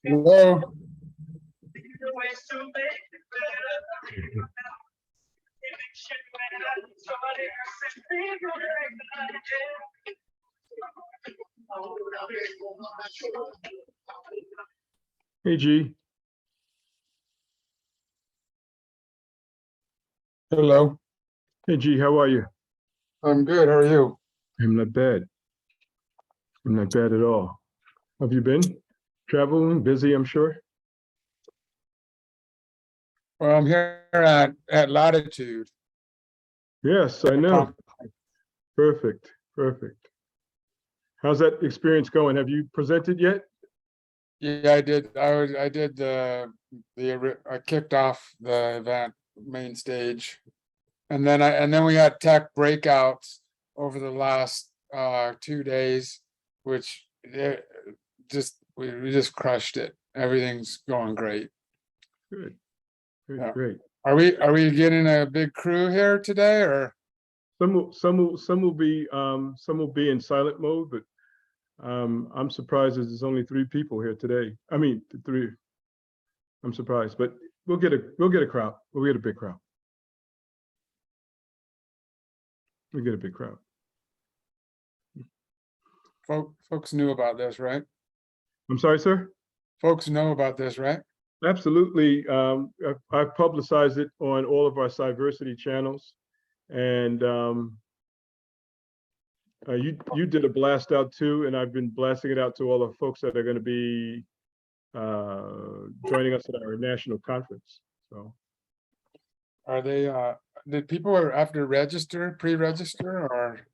Hello. Hey, G. Hello. Hey, G, how are you? I'm good. How are you? I'm not bad. I'm not bad at all. How have you been? Traveling, busy, I'm sure. Well, I'm here at Latitude. Yes, I know. Perfect, perfect. How's that experience going? Have you presented yet? Yeah, I did. I did I kicked off the event main stage, and then we had tech breakouts over the last 2 days, which we just crushed it. Everything's going great. Good, good, Yeah. great. Are we getting a big crew here today, or? Some will be in silent mode, but I'm surprised that there's only 3 people here today. I mean, 3. I'm surprised, but we'll get a crowd. We'll get a big crowd. We'll get a big crowd. Folks knew about this, right? I'm sorry, sir? Folks know about this, right? Absolutely. I've publicized it on all of our Cyversity channels, and you did a blast out too, and I've been blasting it out to all the folks that are going to be joining us at our national conference. So, Are they? Did people have to register, pre-register, or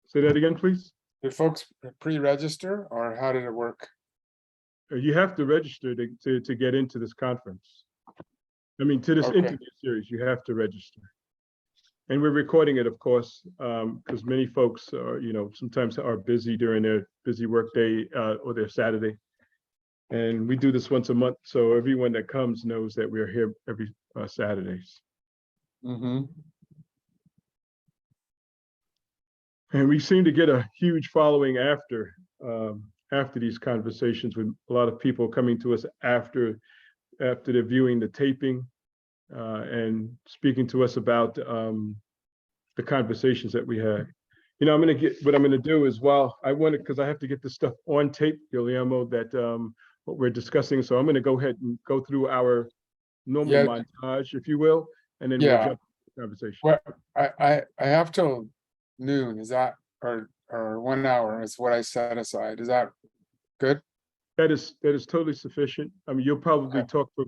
say that again, please. did folks pre-register, or how did it work? You have to register to get into this conference. I mean, to this interview series, you have to register. And we're recording it, of course, because many folks are, sometimes are busy during their busy workday or their Saturday. And we do this once a month, so everyone that comes knows that we're here every Saturdays. Mm-hmm. And we seem to get a huge following after these conversations, with a lot of people coming to us after they're viewing the taping and speaking to us about the conversations that we had. What I'm going to do is, because I have to get this stuff on tape, Guillermo, that what we're discussing. So I'm going to go ahead and go through our normal montage, if you will, and then we'll jump to the conversation. Well, I have till noon. Is that or 1 hour is what I set aside. Is that good? That is totally sufficient. I mean, you'll probably talk a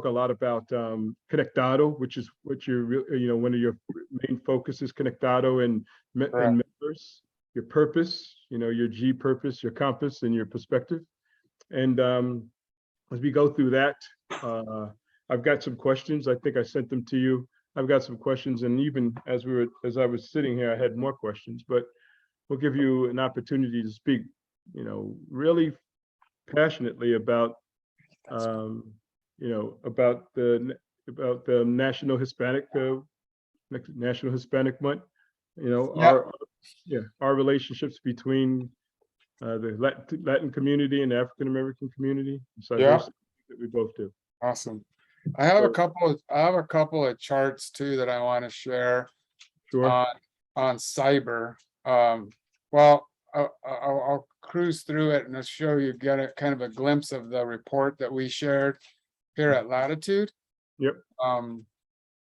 lot about Conectado, which is what one of your main focuses, Conectado and members, your purpose, your G purpose, your compass, and your perspective. And as we go through that, I've got some questions. I think I sent them to you. I've got some questions, and even as I was sitting here, I had more questions. But we'll give you an opportunity to speak, really passionately about the National Hispanic Month. Our relationships between the Latin community and the African American community. So that we both do. Awesome. I have a So- couple of charts too that I want to share Sure. on cyber. Well, I'll cruise through it and I'll show you, get a kind of a glimpse of the report that we shared here at Latitude. Yep.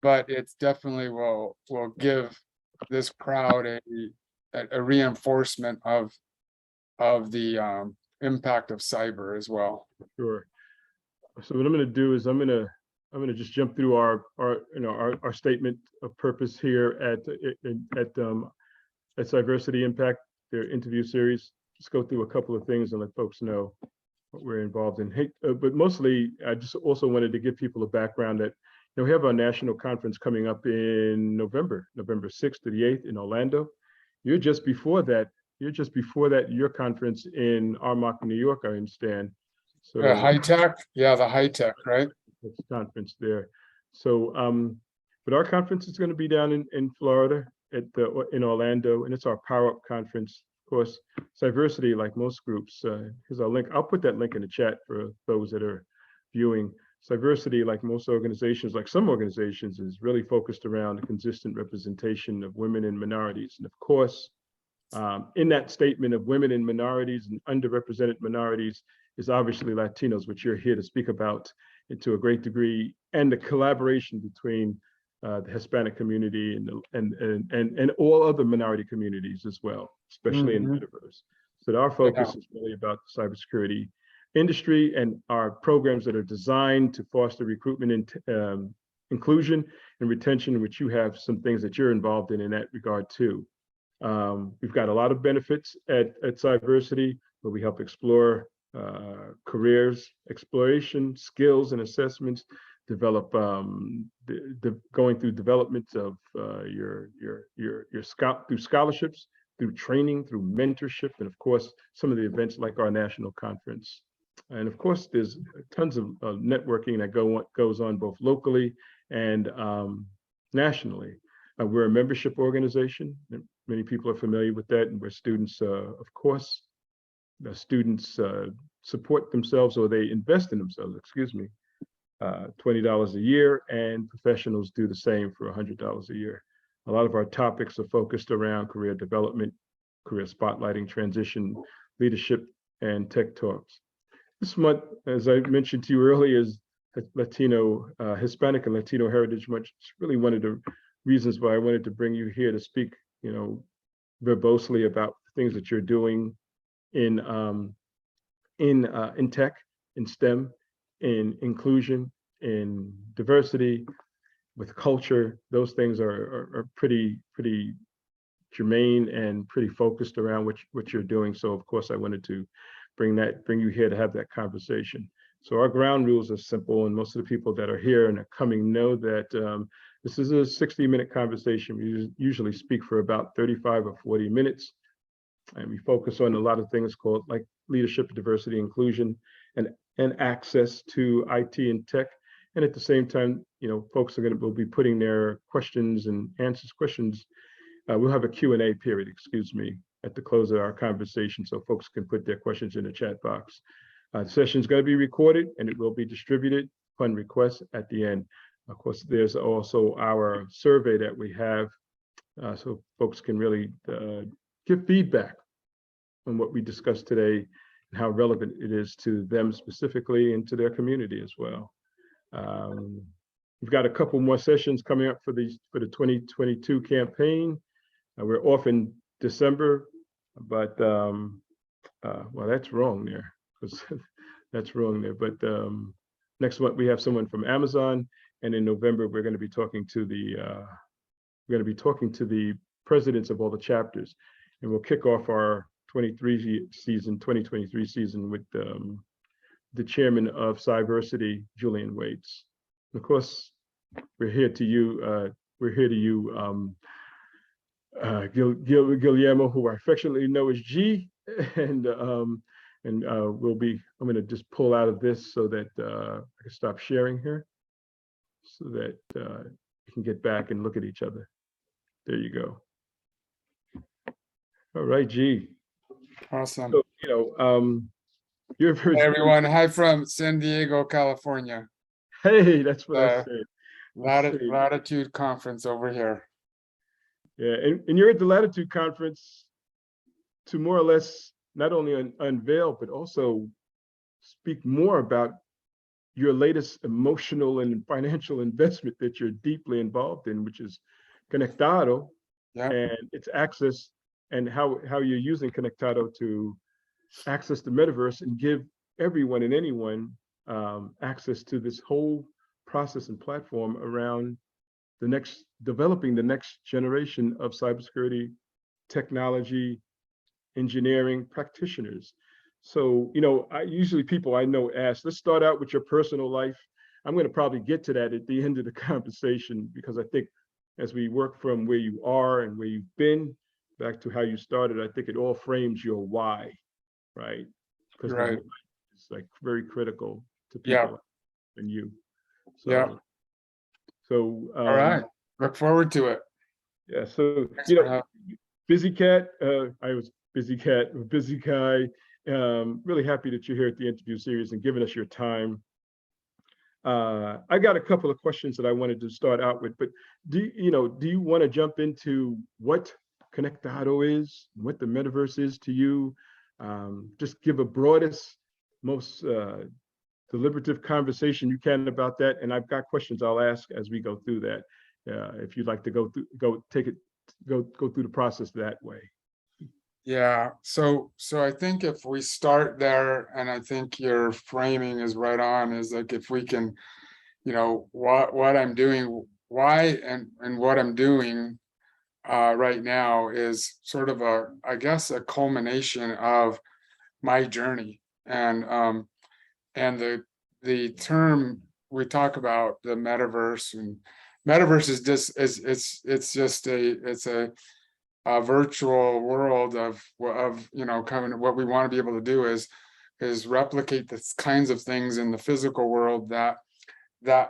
But it's definitely will give this crowd a reinforcement of the impact of cyber as well. Sure. So what I'm going to do is I'm going to just jump through our our statement of purpose here at Cyversity Impact, their interview series. Just go through a couple of things and let folks know what we're involved in. Hey, but mostly I just also wanted to give people a background that we have our national conference coming up in November 6th to the 8th in Orlando. You're just before that. Your conference in Armonk, New York, I understand. So HITEC, yeah, the HITEC, right? Conference there. So, but our conference is going to be down in Florida in Orlando, and it's our Power Up conference. Of course, Cyversity, like most groups, here's our link. I'll put that link in the chat for those that are viewing. Cyversity, like most organizations, like some organizations, is really focused around the consistent representation of women and minorities. And of course, in that statement of women and minorities and underrepresented minorities is obviously Latinos, which you're here to speak about to a great degree, and the collaboration between the Hispanic community and all other minority communities as well, especially in metaverse. So our focus is really about the cybersecurity industry and our programs that are designed to foster recruitment and inclusion and retention, which you have some things that you're involved in that regard too. We've got a lot of benefits at Cyversity, where we help explore careers, exploration, skills, and assessments. Develop going through development of your through scholarships, through training, through mentorship, and of course some of the events like our national conference. And of course, there's tons of networking that goes on both locally and nationally. We're a membership organization. Many people are familiar with that, and where students, of course, the students support themselves, or they invest in themselves, excuse me, $20 a year, and professionals do the same for $100 a year. A lot of our topics are focused around career development, career spotlighting, transition, leadership, and tech talks. This month, as I mentioned to you earlier, is Latino, Hispanic and Latino Heritage Month. It's really one of the reasons why I wanted to bring you here to speak, verbosely about things that you're doing in tech, in STEM, in inclusion, in diversity, with culture. Those things are pretty germane and pretty focused around what you're doing. So of course I wanted to bring you here to have that conversation. So our ground rules are simple, and most of the people that are here and are coming know that this is a 60-minute conversation. We usually speak for about 35 or 40 minutes, and we focus on a lot of things called like leadership, diversity, inclusion, and access to IT and tech. And at the same time, folks will be putting their questions and questions. We'll have a Q&A period, at the close of our conversation, so folks can put their questions in the chat box. The session is going to be recorded, and it will be distributed upon request at the end. Of course, there's also our survey that we have, so folks can really give feedback on what we discussed today and how relevant it is to them specifically and to their community as well. We've got a couple more sessions coming up for the 2022 campaign. We're off in December, but well, that's wrong there, because that's wrong there. But next month we have someone from Amazon, and in November we're going to be talking to the presidents of all the chapters, and we'll kick off our 2023 season with the chairman of Cyversity, Julian Waits. Of course, we're here to you, Guillermo, who I affectionately know as G, and I'm going to just pull out of this so that I can stop sharing here, so that we can get back and look at each other. There you go. All right, G. Awesome. So, you're Hey everyone, hi from San Diego, California. Hey, that's what I The said. Let's see. Latitude Conference over here. Yeah, and you're at the Latitude Conference to more or less not only unveil, but also speak more about your latest emotional and financial investment that you're deeply involved in, which is Conectado Yeah, and its access, and how you're using Conectado to access the metaverse and give everyone and anyone access to this whole process and platform around developing the next generation of cybersecurity technology engineering practitioners. So, people I know ask, let's start out with your personal life. I'm going to probably get to that at the end of the conversation, because I think as we work from where you are and where you've been back to how you started, I think it all frames your why, right? Because the why right. is like very critical to Yeah, people and you. yeah. So, so All right. Look forward to it. yeah. So, Thanks for having. Busy Cat, I was Busy Cat, Busy Guy. Really happy that you're here at the interview series and giving us your time. I got a couple of questions that I wanted to start out with, but do you want to jump into what Conectado is, what the metaverse is to you? Just give a broadest, most deliberative conversation you can about that, and I've got questions I'll ask as we go through that. If you'd like to go through the process that way. Yeah, so I think if we start there, and I think your framing is right on, is like if we can, what I'm doing, why and what I'm doing right now is sort of I guess a culmination of my journey. And the term we talk about, the metaverse, and metaverse is just it's just a virtual world of kind of what we want to be able to do is replicate the kinds of things in the physical world that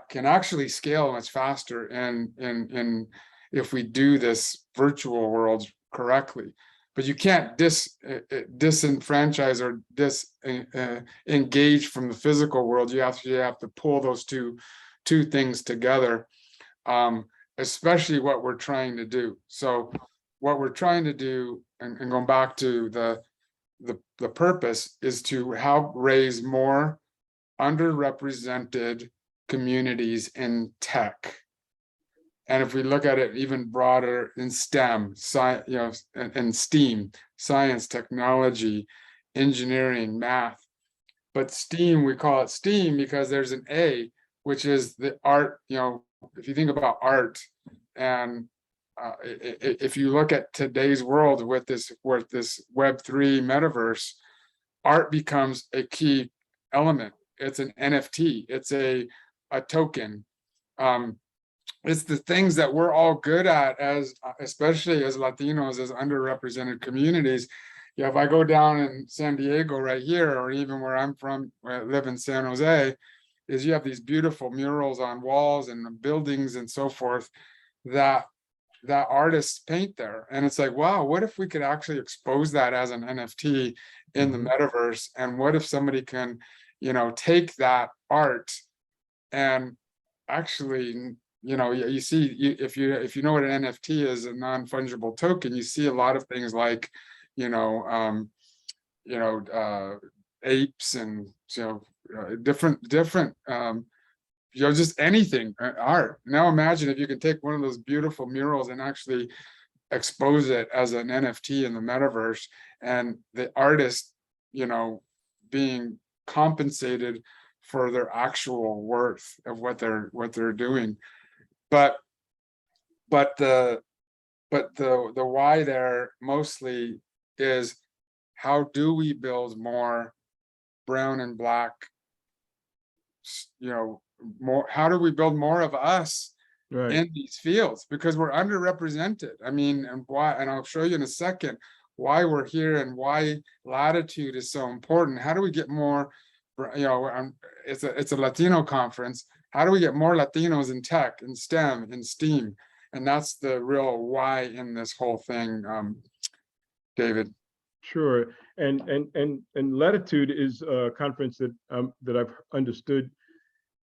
can actually scale much faster in if we do this virtual world correctly. But you can't disenfranchise or engage from the physical world. You have to pull those two things together, especially what we're trying to do. So what we're trying to do, and going back to the purpose, is to help raise more underrepresented communities in tech. And if we look at it even broader in STEM, and STEAM, science, technology, engineering, math. But STEAM, we call it STEAM because there's an A, which is the art. If you think about art, and if you look at today's world with this Web3 metaverse, art becomes a key element. It's an NFT. It's a token. It's the things that we're all good at, especially as Latinos, as underrepresented communities. If I go down in San Diego right here, or even where I'm from, where I live in San Jose, is you have these beautiful murals on walls and buildings and so forth that artists paint there. And it's like, wow, what if we could actually expose that as an NFT in the metaverse? And what if somebody can, take that art and actually, you see, if you know what an NFT is, a non-fungible token, you see a lot of things like, apes and different just anything art. Now imagine if you could take one of those beautiful murals and actually expose it as an NFT in the metaverse, and the artist, being compensated for their actual worth of what they're doing. But the why there mostly is, how do we build more brown and black, more, how do we build more of us in these fields, because we're underrepresented. I mean, and why, and I'll show you in a second why we're here and why Latitude is so important. How do we get more, it's a Latino conference. How do we get more Latinos in tech, in STEM, in STEAM? And that's the real why in this whole thing, David. Sure, and Latitude is a conference that I've understood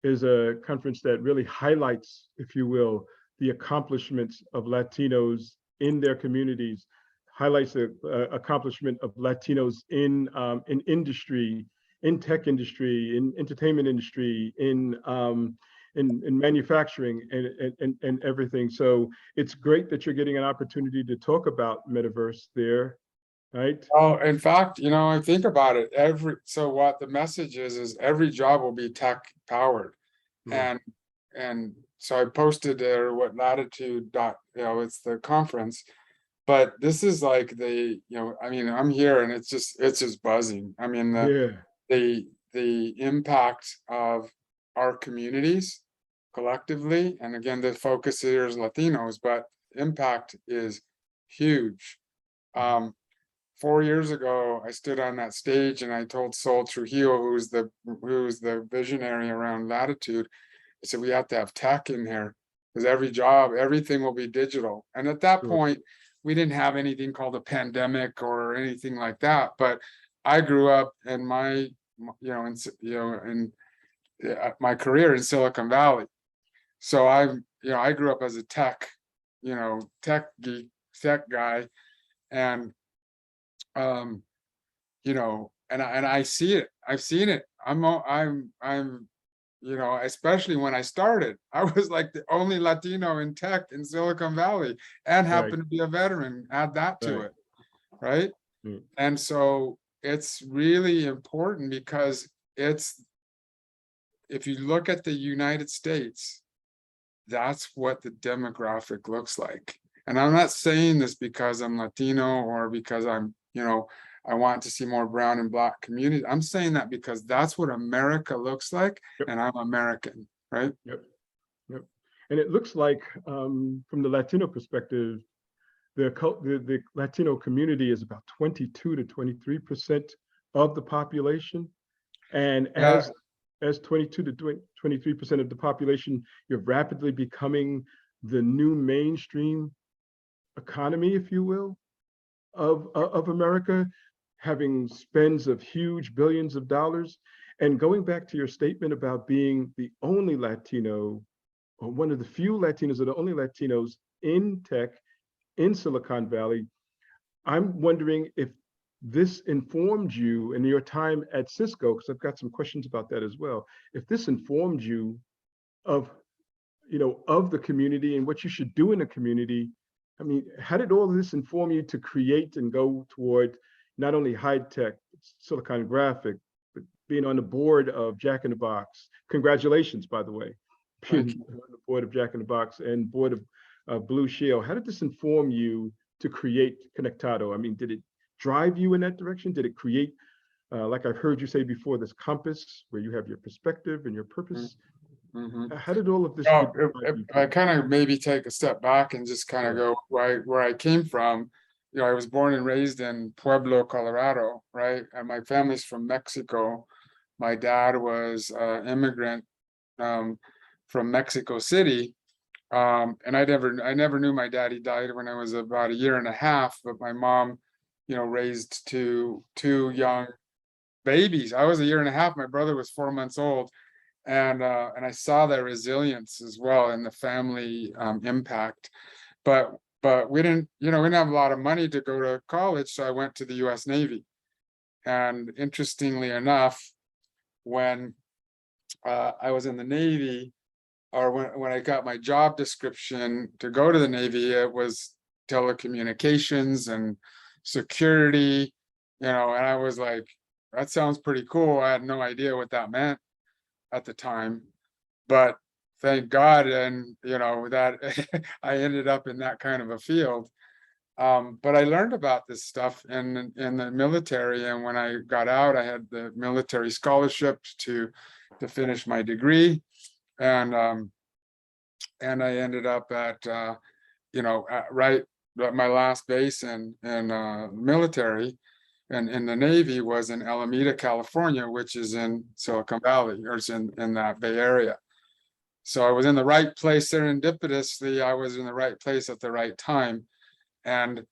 is a conference that really highlights, if you will, the accomplishments of Latinos in their communities, highlights the accomplishment of Latinos in industry, in tech industry, in entertainment industry, in manufacturing and everything. So it's great that you're getting an opportunity to talk about metaverse there, right? Oh, in fact, I think about it so what the message is every job will be tech powered. Mm. And so I posted there what latitude dot, it's the conference, but this is like I mean, I'm here and it's just buzzing. I mean, Yeah, the impact of our communities collectively, and again, the focus here is Latinos, but impact is huge. 4 years ago, I stood on that stage and I told Sol Trujillo, who's the visionary around Latitude, I said, we have to have tech in here because everything will be digital. And at that sure. point, we didn't have anything called a pandemic or anything like that. But I grew up in my career in Silicon Valley. So I grew up as a tech geek, tech guy, and and I see it. I've seen it. Especially when I started, I was like the only Latino in tech in Silicon Valley and Right, happened to be a veteran. Add that to right. it, right? Mm. And so it's really important because if you look at the United States, that's what the demographic looks like. And I'm not saying this because I'm Latino or because I want to see more brown and black communities. I'm saying that because that's what America looks like, Yep, and I'm American, right? yep, yep. And it looks like, from the Latino perspective, the Latino community is about 22 to 23% of the population. And Yeah, as 22 to 23% of the population, you're rapidly becoming the new mainstream economy, if you will, of America, having spends of huge billions of dollars. And going back to your statement about being the only Latino, or one of the few Latinos, or the only Latinos in tech in Silicon Valley, I'm wondering if this informed you in your time at Cisco, because I've got some questions about that as well. If this informed you of, of the community and what you should do in the community. I mean, how did all of this inform you to create and go toward not only HITEC, Silicon Graphic, but being on the board of Jack in the Box? Congratulations, by the way, thank being you. on the board of Jack in the Box and board of Blue Shield. How did this inform you to create Connectado? I mean, did it drive you in that direction? Did it create, like I've heard you say before, this compass where you have your perspective and your purpose? Mm-hmm. How did all of this Well, drive you I to? kind of maybe take a step back and just kind of Sure. go where I came from. I was born and raised in Pueblo, Colorado, right? And my family's from Mexico. My dad was an immigrant from Mexico City. And I never knew my dad. He died when I was about a year and a half, but my mom, raised two young babies. I was a year and a half. My brother was 4 months old. And I saw their resilience as well and the family impact. But we didn't have a lot of money to go to college, so I went to the US Navy. And interestingly enough, when I was in the Navy, or when I got my job description to go to the Navy, it was telecommunications and security, and I was like, that sounds pretty cool. I had no idea what that meant at the time, but thank God, and that I ended up in that kind of a field. But I learned about this stuff in the military, and when I got out, I had the military scholarship to finish my degree, and I ended up at right at my last base in military and in the Navy was in Alameda, California, which is in Silicon Valley, or it's in that Bay Area. So I was in the right place serendipitously. I was in the right place at the right time, and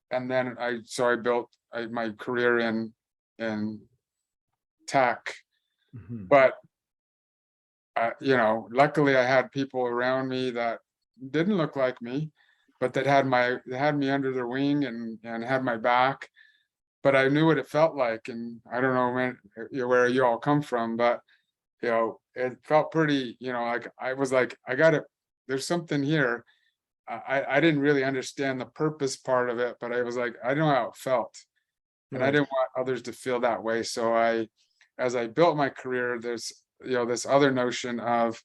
then I built my career in tech. Mhm. But you know, luckily I had people around me that didn't look like me, but that had me under their wing and had my back. But I knew what it felt like, and I don't know where you all come from, but you know, it felt pretty, you know, like I was like, I got it. There's something here. I didn't really understand the purpose part of it, but I was like, I know how it felt, and I Right. didn't want others to feel that way. So as I built my career, there's, you know, this other notion of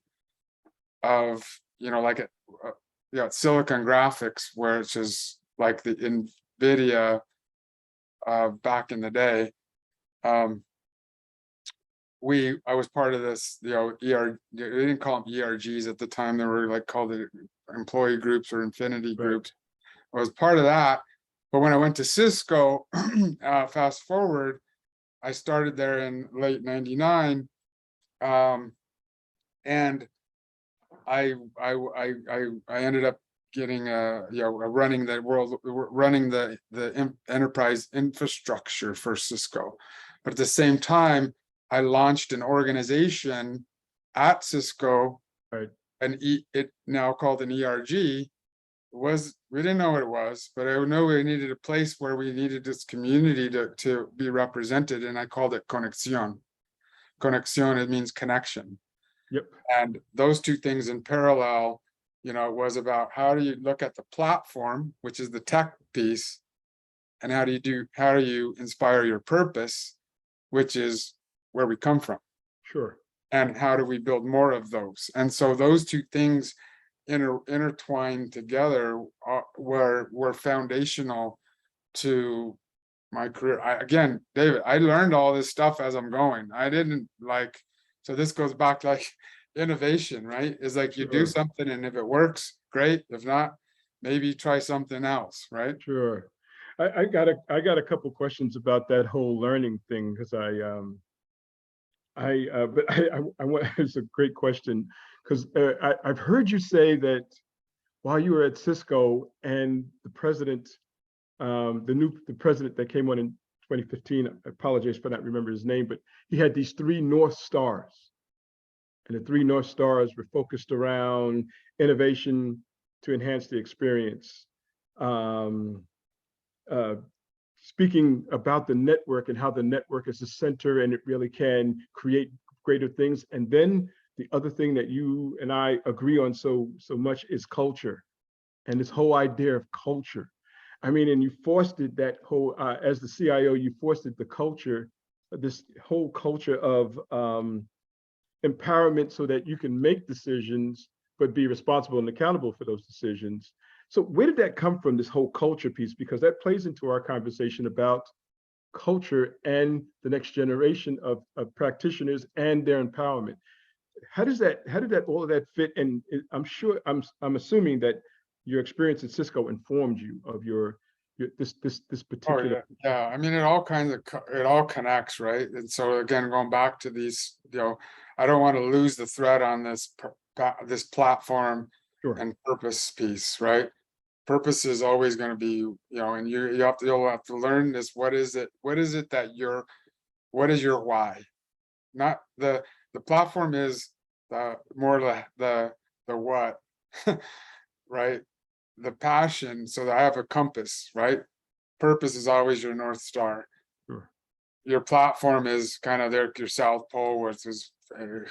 you know, like you know, Silicon Graphics, which is like the NVIDIA back in the day. I was part of this, you know, they didn't call them ERGs at the time. They were like called the employee groups or infinity Right. groups. I was part of that. But when I went to Cisco, fast forward, I started there in late '99. And I ended up getting you know, running the enterprise infrastructure for Cisco. But at the same time, I launched an organization at Cisco, Right. it now called an ERG. We didn't know what it was, but I know we needed a place where we needed this community to be represented, and I called it Conexión. Conexión, it means connection. Yep. And those two things in parallel, you know, it was about how do you look at the platform, which is the tech piece, and how do you inspire your purpose, which is where we come from, Sure. and how do we build more of those. And so those two things intertwined together were foundational to my career. Again, David, I learned all this stuff as I'm going. I didn't like, so this goes back like innovation, right? Is like you do Sure. something, and if it works, great. If not, maybe try something else, right? Sure. I got a couple questions about that whole learning thing, because but I want, it's a great question, because I've heard you say that while you were at Cisco and the president, the president that came on in 2015, I apologize for not remembering his name, but he had these 3 North Stars, and the 3 North Stars were focused around innovation to enhance the experience. Um, Speaking about the network and how the network is the center and it really can create greater things. And then the other thing that you and I agree on so much is culture, and this whole idea of culture. I mean, and you fostered that whole, as the CIO, you fostered the culture, this whole culture of empowerment, so that you can make decisions, but be responsible and accountable for those decisions. So where did that come from, this whole culture piece? Because that plays into our conversation about culture and the next generation of practitioners and their empowerment. How did all of that fit? And I'm assuming that your experience at Cisco informed you of this Oh particular. yeah. I mean, it all connects, right? And so again, going back to these, you know, I don't want to lose the thread on this platform Sure. and purpose piece, right? Purpose is always going to be, you know, and you'll have to learn this. What is it what is your why? Not the platform is more the what, right? The passion. So that I have a compass, right? Purpose is always your North Star. Sure. Your platform is kind of your South Pole, which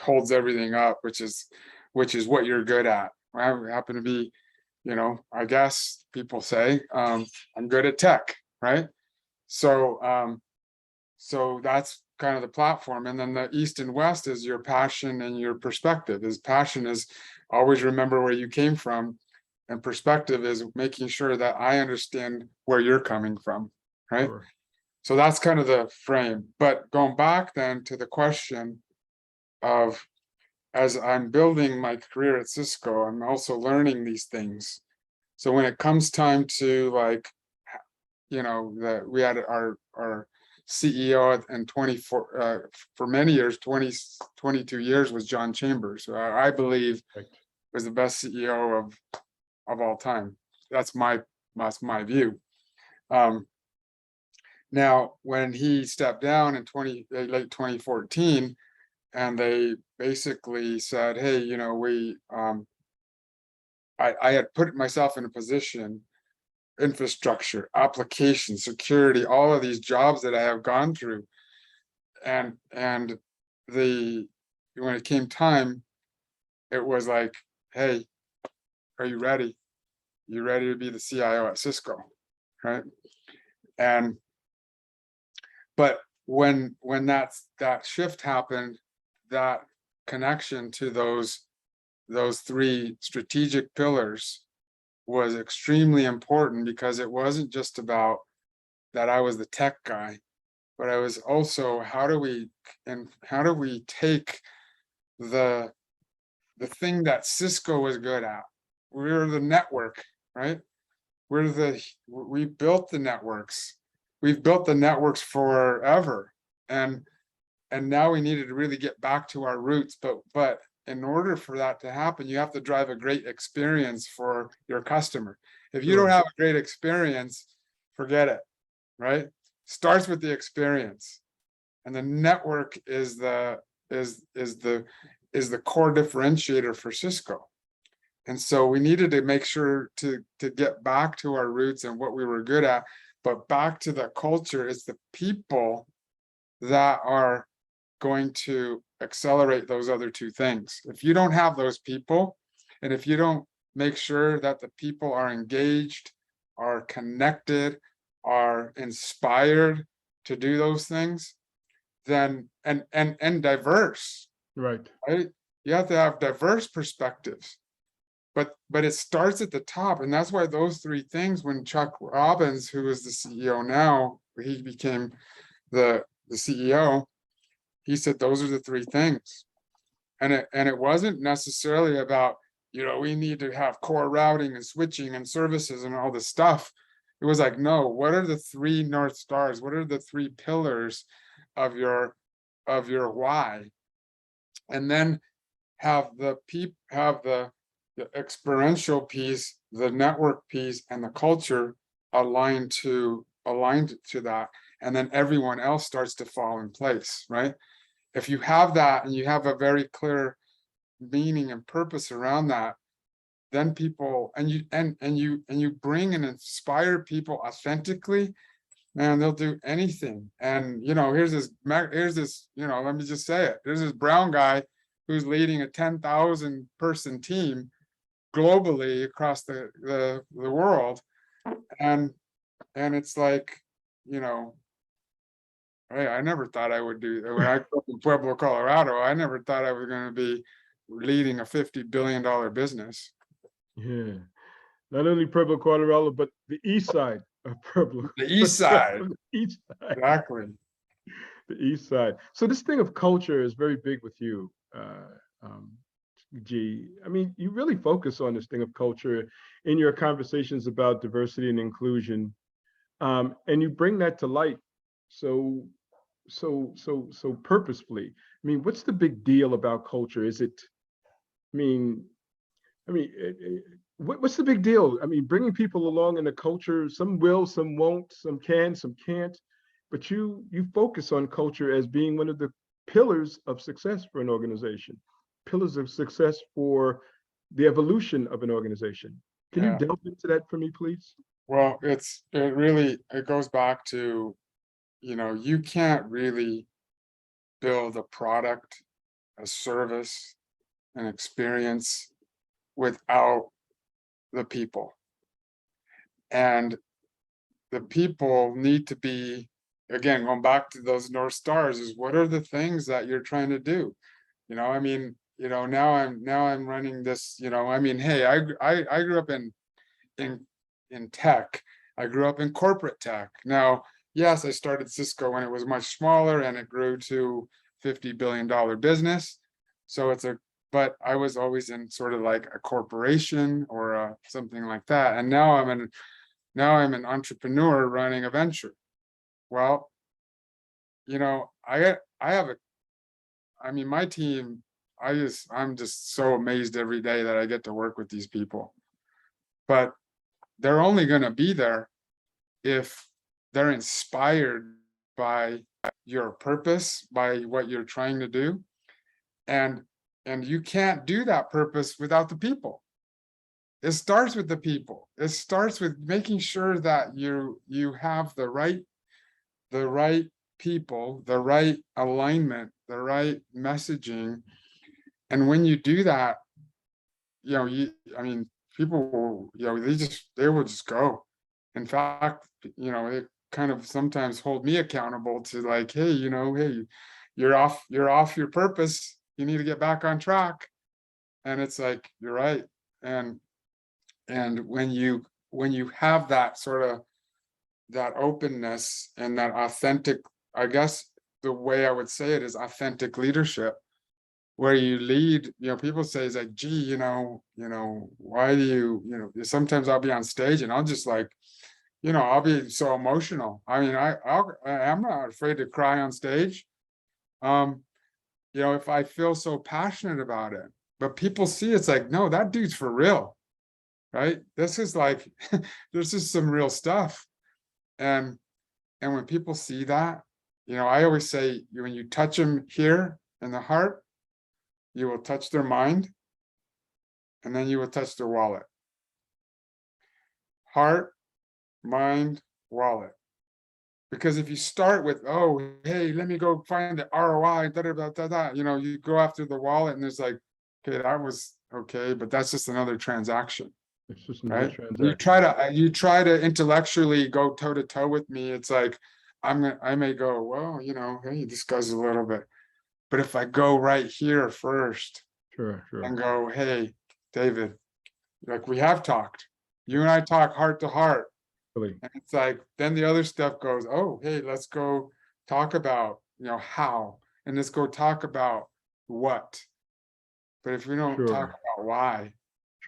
holds everything up, which is what you're good at. I happen to be, you know, I guess people say, I'm good at tech, right? So so that's kind of the platform. And then the East and West is your passion and your perspective. Is passion is always remember where you came from, and perspective is making sure that I understand where you're coming from, right? Sure. So that's kind of the frame. But going back then to the question of, as I'm building my career at Cisco, I'm also learning these things. So when it comes time to, like, you know, that we had our CEO and 24 for many years, 22 years, was John Chambers, who I believe Right. was the best CEO of all time. That's my view. Now, when he stepped down in late 2014, and they basically said, hey, I had put myself in a position, infrastructure, application, security, all of these jobs that I have gone through. And when it came time, it was like, hey, are you ready? You ready to be the CIO at Cisco? Right. And but when that shift happened, that connection to those three strategic pillars was extremely important, because it wasn't just about that I was the tech guy, but I was also, how do we take the thing that Cisco was good at? We're the network, right? We built the networks. We've built the networks forever. And now we needed to really get back to our roots. But in order for that to happen, you have to drive a great experience for your customer. If you don't Sure. have a great experience, forget it, right? Starts with the experience. And the network is the core differentiator for Cisco. And so we needed to make sure to get back to our roots and what we were good at, but back to the culture. It's the people that are going to accelerate those other two things. If you don't have those people, and if you don't make sure that the people are engaged, are connected, are inspired to do those things, then and diverse, Right. right? You have to have diverse perspectives. But it starts at the top, and that's why those three things, when Chuck Robbins, who is the CEO now, he became the CEO, he said those are the three things. And it wasn't necessarily about, we need to have core routing and switching and services and all this stuff. It was like, no, what are the three North Stars? What are the three pillars of your why? And then have the experiential piece, the network piece, and the culture aligned to that, and then everyone else starts to fall in place, right? If you have that and you have a very clear meaning and purpose around that, then people, and you bring and inspire people authentically, man, they'll do anything. And here's this, let me just say it, there's this brown guy who's leading a 10,000 person team globally across the world, and it's like, hey, I never thought I would do that. When I grew up in Pueblo, Colorado, I never thought I was going to be leading a $50 billion business. Yeah. Not only Pueblo, Colorado, but the east side of Pueblo. The east side. The east side. Exactly. The east side. So this thing of culture is very big with you, G. I mean, you really focus on this thing of culture in your conversations about diversity and inclusion, and you bring that to light so purposefully. I mean, what's the big deal about culture? Is it? What's the big deal? I mean, bringing people along in a culture. Some will, some won't, some can, some can't. But you focus on culture as being one of the pillars of success for an organization, pillars of success for the evolution of an organization. Can you delve into that for me, please? Well, it goes back to, you can't really build a product, a service, an experience without the people. And the people need to be, again, going back to those North Stars, is what are the things that you're trying to do? Now I'm running this, hey, I grew up in tech. I grew up in corporate tech. Now, yes, I started Cisco when it was much smaller and it grew to $50 billion business. So but I was always in sort of like a corporation or something like that. And now I'm an entrepreneur running a venture. Well, my team, I'm just so amazed every day that I get to work with these people. But they're only going to be there if they're inspired by your purpose, by what you're trying to do, and you can't do that purpose without the people. It starts with the people. It starts with making sure that you have the right people, the right alignment, the right messaging. And when you do that, I mean, people will, they will just go. In fact, it kind of sometimes hold me accountable to like, hey, hey, you're off your purpose. You need to get back on track. And it's like, you're right. And when you have that sort of that openness and that authentic, I guess the way I would say it is authentic leadership, where you lead, people say it's like, gee, why do you, sometimes I'll be on stage and I'll just like, I'll be so emotional. I mean, I'm not afraid to cry on stage. If I feel so passionate about it, but people see it's like, no, that dude's for real, right? This is like, this is some real stuff. And when people see that, I always say, when you touch them here in the heart, you will touch their mind, and then you will touch their wallet. Heart, mind, wallet. Because if you start with, oh, hey, let me go find the ROI, you go after the wallet, and it's like, okay, that was okay, but that's just another transaction. It's just another right? transaction. You try to intellectually go toe to toe with me. It's like, I may go, well, hey, this guy's a little bit, but if I go right here first Sure. and go, hey, David, like we have talked, you and I talk heart to heart. Really. And it's like, then the other stuff goes, oh, hey, let's go talk about, how, and let's go talk about what. But if we don't talk Sure. about why,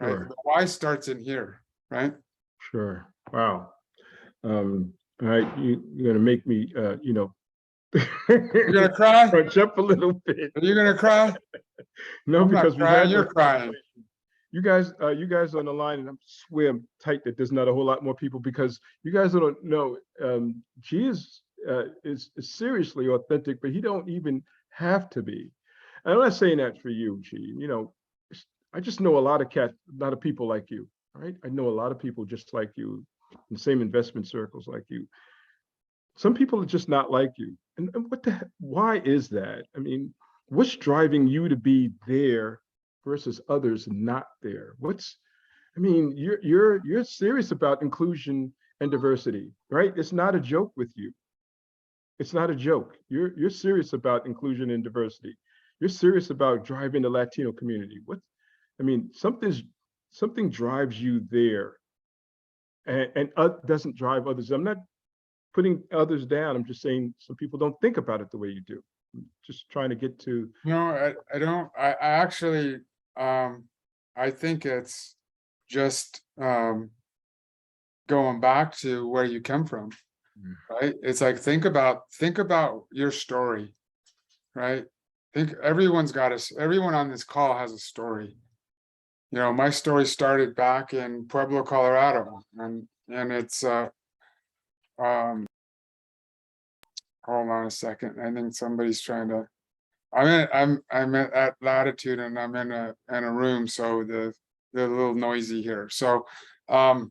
right? Sure. The why starts in here, right? Sure. Wow. All right, you're gonna make me, You're gonna cry? crunch up a little bit. Are you gonna cry? No, I'm not because we crying, had you're this crying. conversation. You guys on the line, and I swear I'm tight that there's not a whole lot more people, because you guys don't know. G is seriously authentic, but he don't even have to be. And I'm not saying that for you, G. I just know a lot of people like you. Right? I know a lot of people just like you, in the same investment circles like you. Some people are just not like you. And what the heck, why is that? I mean, what's driving you to be there versus others not there? You're serious about inclusion and diversity, right? It's not a joke with you. It's not a joke. You're serious about inclusion and diversity. You're serious about driving the Latino community. Something drives you there, and doesn't drive others. I'm not putting others down. I'm just saying some people don't think about it the way you do. I'm just trying to get to. No, I don't. I actually, I think it's just going back to where you come from, right? It's like, think about your story, right? Everyone on this call has a story. My story started back in Pueblo, Colorado, and it's hold on a second. I think somebody's trying to. I'm at latitude, and I'm in a room, so they're a little noisy here. So, but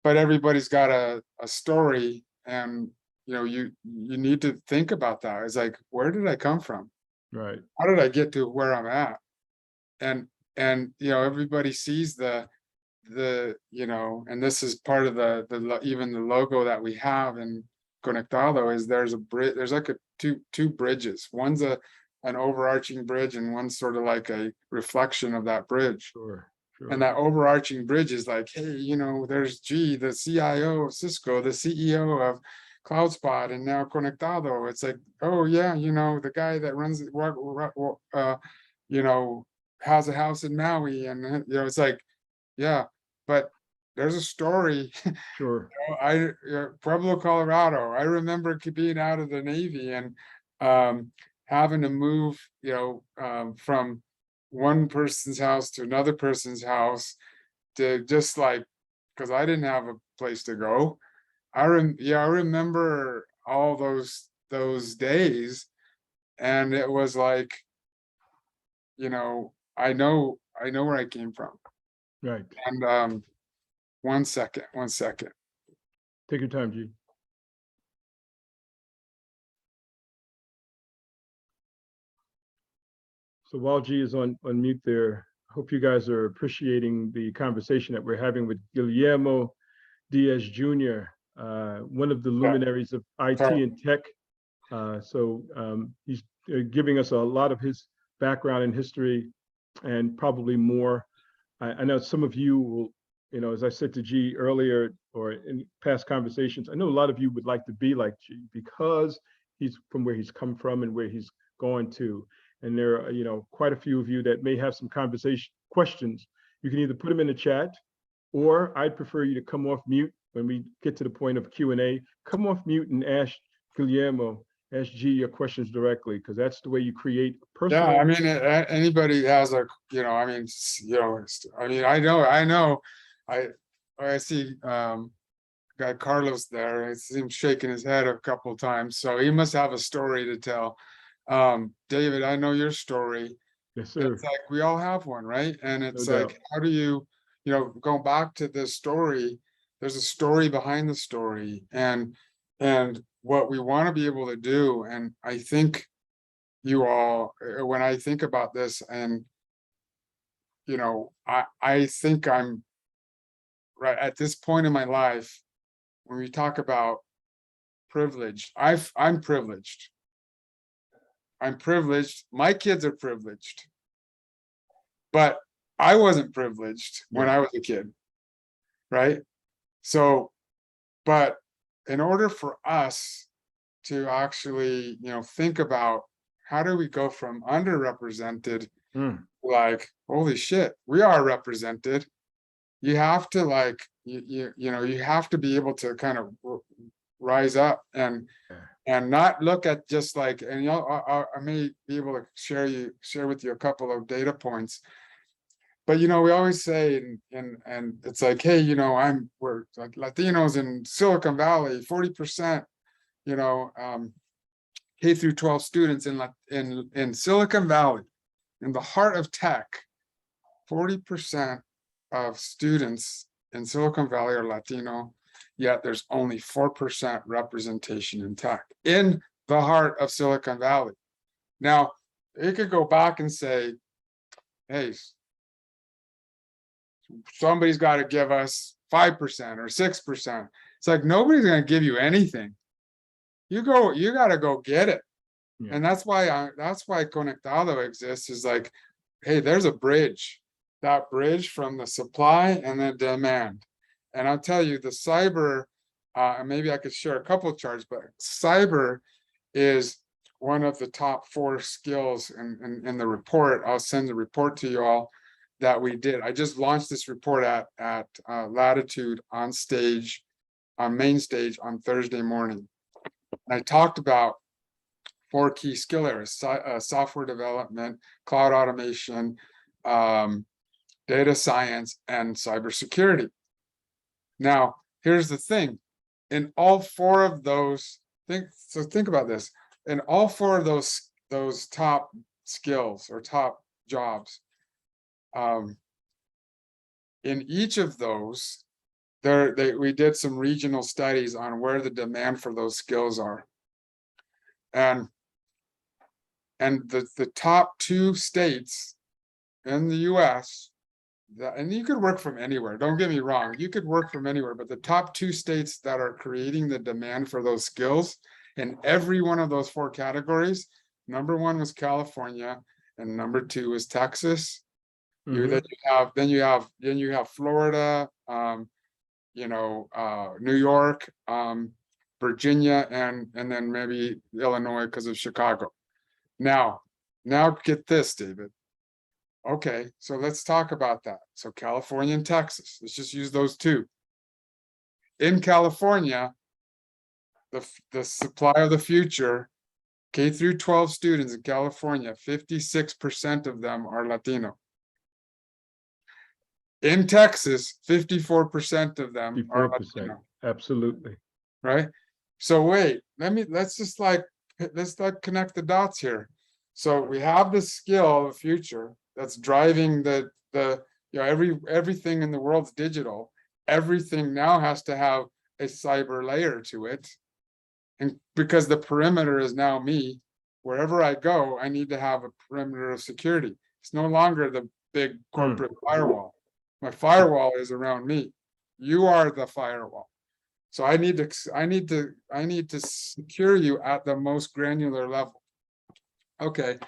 everybody's got a story, and you need to think about that. It's like, where did I come from? Right. How did I get to where I'm at? And everybody sees the and this is part of even the logo that we have in Conectado, is there's a bridge. There's like two bridges. One's an overarching bridge, and one's sort of like a reflection of that bridge. Sure. And that overarching bridge is like, hey, there's G, the CIO of Cisco, the CEO of CloudSpot, and now Conectado. It's like, oh yeah, the guy that runs has a house in Maui, and it's like, yeah, but there's a story. Sure. Pueblo, Colorado. I remember being out of the Navy and having to move, from one person's house to another person's house, to just like, because I didn't have a place to go. I remember all those days, and it was like, you know, I know where I came from. Right. And 1 second. Take your time, G. So while G is on mute there, I hope you guys are appreciating the conversation that we're having with Guillermo Diaz Jr., one of the luminaries of IT and tech. He's giving us a lot of his background and history and probably more. I know some of you will, you know, as I said to G earlier or in past conversations, I know a lot of you would like to be like G because he's from where he's come from and where he's going to. And there are, you know, quite a few of you that may have some questions. You can either put them in the chat, or I'd prefer you to come off mute when we get to the point of Q&A. Come off mute and ask Guillermo, ask G your questions directly, because that's the way you create personal. Yeah, I mean, anybody has a, you know, I mean, you know, I mean, I know, I see guy Carlos there. I see him shaking his head a couple of times, so he must have a story to tell. David, I know your story. Yes, sir. It's like we all have one, right? And it's No like, doubt. how do you know, going back to this story, there's a story behind the story, and what we want to be able to do. And I think you all, when I think about this, and you know, I think I'm right at this point in my life when we talk about privilege. I'm privileged. I'm privileged. My kids are privileged, but I wasn't privileged when I was a kid, right? So, but in order for us to actually, you know, think about how do we go from underrepresented, like, holy shit, we are represented. You have to like, you know, you have to be able to kind of rise up and not look at just like, and you know, I may be able to share with you a couple of data points. But you know, we always say, and it's like, hey, you know, we're like Latinos in Silicon Valley, 40%, you know, K through 12 students in Silicon Valley, in the heart of tech, 40% of students in Silicon Valley are Latino, yet there's only 4% representation in tech in the heart of Silicon Valley. Now, it could go back and say, hey, somebody's got to give us 5% or 6%. It's like, nobody's going to give you anything. You got to go get it. Yeah. And that's why Conectado exists, is like, hey, there's a bridge, that bridge from the supply and the demand. And I'll tell you, the cyber, and maybe I could share a couple of charts, but cyber is one of the top 4 skills in the report. I'll send the report to you all that we did. I just launched this report at Latitude on stage, on main stage on Thursday morning. And I talked about 4 key skill areas: software development, cloud automation, data science, and cybersecurity. Now, here's the thing. In all 4 of those, think about this. In all 4 of those top skills or top jobs, in each of those, we did some regional studies on where the demand for those skills are. And the top 2 states in the US, and you could work from anywhere, don't get me wrong, you could work from anywhere, but the top 2 states that are creating the demand for those skills in every one of those 4 categories, number 1 was California, and number 2 was Texas. Then you have Florida, you know, New York, Virginia, and then maybe Illinois because of Chicago. Now get this, David. Okay, so let's talk about that. So California and Texas, let's just use those 2. In California, the supply of the future, K through 12 students in California, 56% of them are Latino. In Texas, 54% of them 54%. Are Latino. Absolutely. Right. So wait, let's connect the dots here. So we have this skill of the future that's driving the everything in the world's digital. Everything now has to have a cyber layer to it. And because the perimeter is now me, wherever I go, I need to have a perimeter of security. It's no longer the big corporate firewall. My firewall is around me. You are the firewall. So I need to secure you at the most granular level. Okay.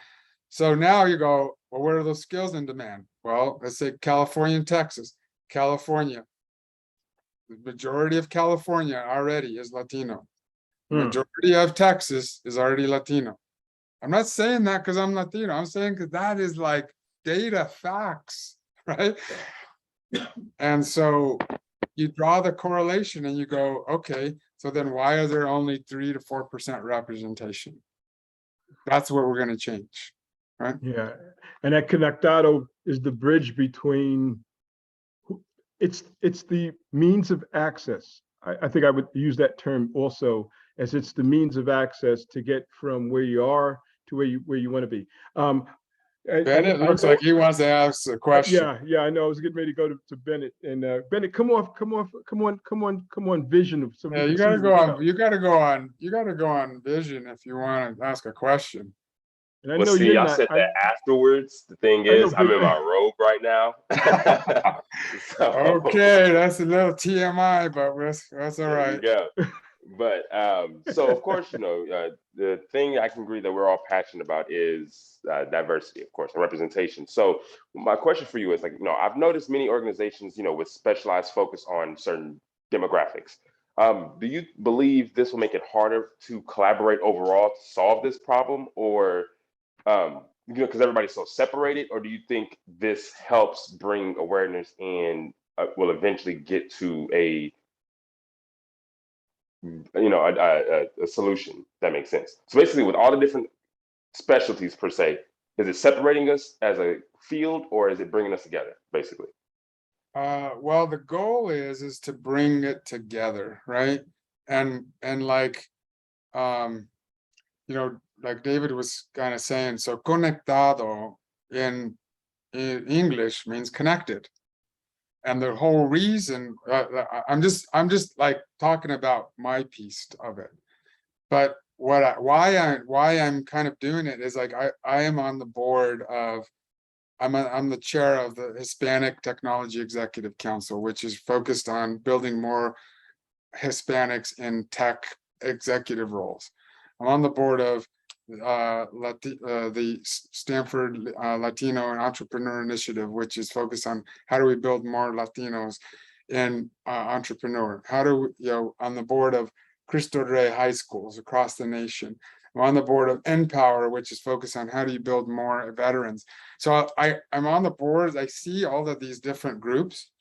So now you go, well, where are those skills in demand? Well, let's say California and Texas. California. The majority of California already is Latino. The majority of Texas is already Latino. I'm not saying that because I'm Latino. I'm saying because that is like data facts, right? And so you draw the correlation and you go, okay, so then why are there only 3 to 4% representation? That's what we're going to change, right? Yeah, and that conectado is the bridge between. It's the means of access. I think I would use that term also, as it's the means of access to get from where you are to where you want to be. Bennett looks like he wants to ask a question. Yeah, I know. I was getting ready to go to Bennett, and Bennett, come on, vision. So Yeah, you gotta go on. You gotta go on vision if you want to ask a question. And I well, know see, you're I not. said that afterwards. The thing is, I'm in my robe right now. So, okay, that's a little TMI, but that's all right. There you go. But so of course, the thing I can agree that we're all passionate about is diversity, of course, and representation. So my question for you is like, I've noticed many organizations, with specialized focus on certain demographics. Do you believe this will make it harder to collaborate overall to solve this problem, or because everybody's so separated, or do you think this helps bring awareness and will eventually get to a solution that makes sense? So basically, with all the different specialties per se, is it separating us as a field, or is it bringing us together, basically? Well, the goal is to bring it together, right? And like, like David was kind of saying, so conectado in English means connected. And the whole reason, I'm just like talking about my piece of it. But why I'm kind of doing it is like I am on the board of, I'm the chair of the Hispanic Technology Executive Council, which is focused on building more Hispanics in tech executive roles. I'm on the board of the Stanford Latino and Entrepreneur Initiative, which is focused on how do we build more Latinos in entrepreneur. How do we, on the board of Cristo Rey high schools across the nation. I'm on the board of Empower, which is focused on how do you build more veterans. So I'm on the board. I see all of these different groups,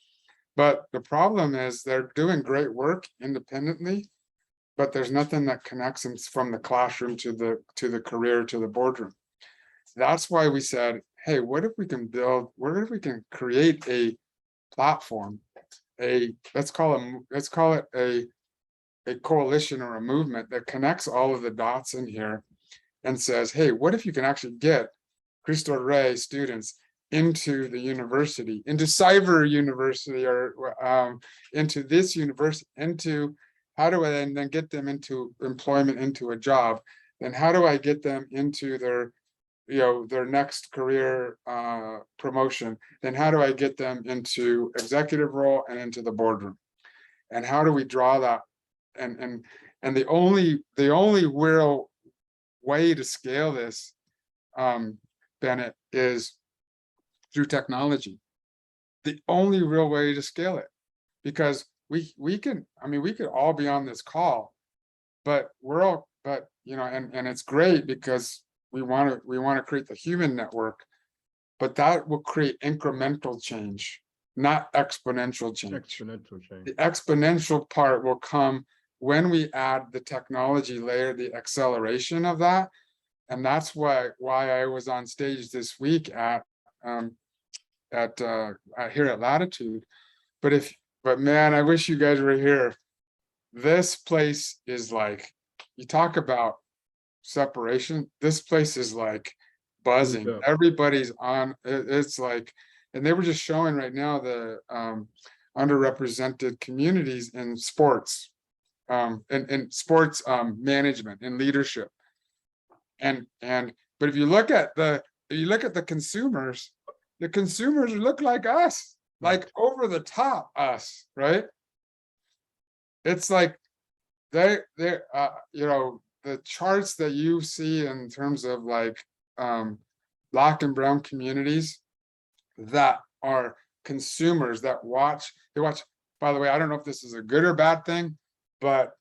but the problem is they're doing great work independently, but there's nothing that connects them from the classroom to the career to the boardroom. That's why we said, hey, what if we can create a platform, let's call it a coalition or a movement that connects all of the dots in here and says, hey, what if you can actually get Cristo Rey students into the university, into Cyber University, or into this university, into how do I then get them into employment, into a job? Then how do I get them into their next career promotion? Then how do I get them into executive role and into the boardroom? And how do we draw that? And the only real way to scale this, Bennett, is through technology. The only real way to scale it, because we could all be on this call, but and it's great because we want to create the human network, but that will create incremental change, not exponential change. The exponential part will come when we add the technology layer, the acceleration of that. And that's why I was on stage this week at here at Latitude. But man, I wish you guys were here. This place is like, you talk about separation. This place is like buzzing. go. Everybody's on. It's like, and they were just showing right now the underrepresented communities in sports, in sports management and leadership. And but if you look at the consumers look like us, like over the top us, right? It's like they're you know, the charts that you see in terms of like Black and brown communities that are consumers that they watch, by the way, I don't know if this is a good or bad thing, but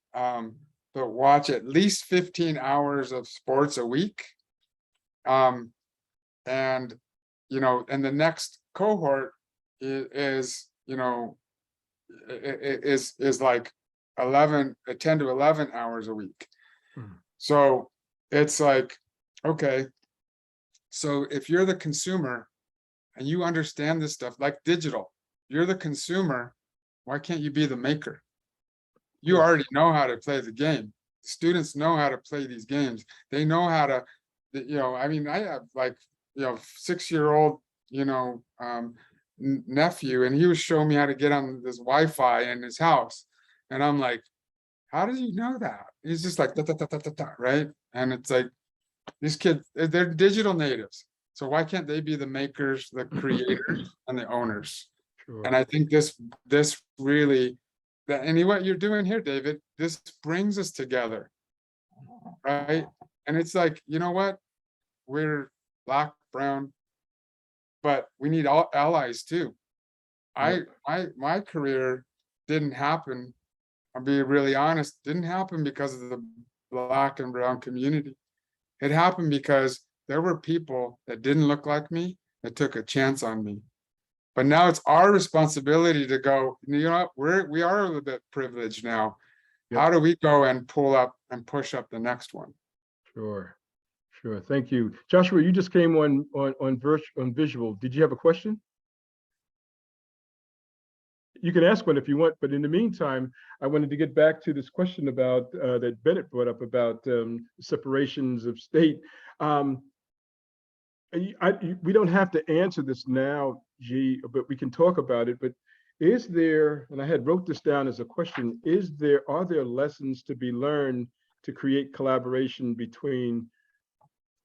watch at least 15 hours of sports a week. And you know, and the next cohort is you know, is like 10 to 11 hours a week. So it's like, okay, so if you're the consumer and you understand this stuff, like digital, you're the consumer, why can't you be the maker? You already know how to play the game. Students know how to play these games. They know how to, you know, I mean, I have like, you know, 6-year-old, you know, nephew, and he was showing me how to get on this Wi-Fi in his house. And I'm like, how did you know that? He's just like, da, da, da, da, da, da, right? And it's like, these kids, they're digital natives. So why can't they be the makers, the creators, and the owners? Sure. And I think this really, and what you're doing here, David, this brings us together, right? And it's like, you know what? We're Black, brown, but we need all allies too. My career didn't happen, I'll be really honest, didn't happen because of the Black and brown community. It happened because there were people that didn't look like me that took a chance on me. But now it's our responsibility to go, you know what, we are a little bit privileged now. Yep. How do we go and pull up and push up the next one? Sure. Thank you. Joshua, you just came on visual. Did you have a question? You can ask one if you want, but in the meantime, I wanted to get back to this question about that Bennett brought up about separations of state. We don't have to answer this now, G, but we can talk about it. But is there, and I had wrote this down as a question, are there lessons to be learned to create collaboration between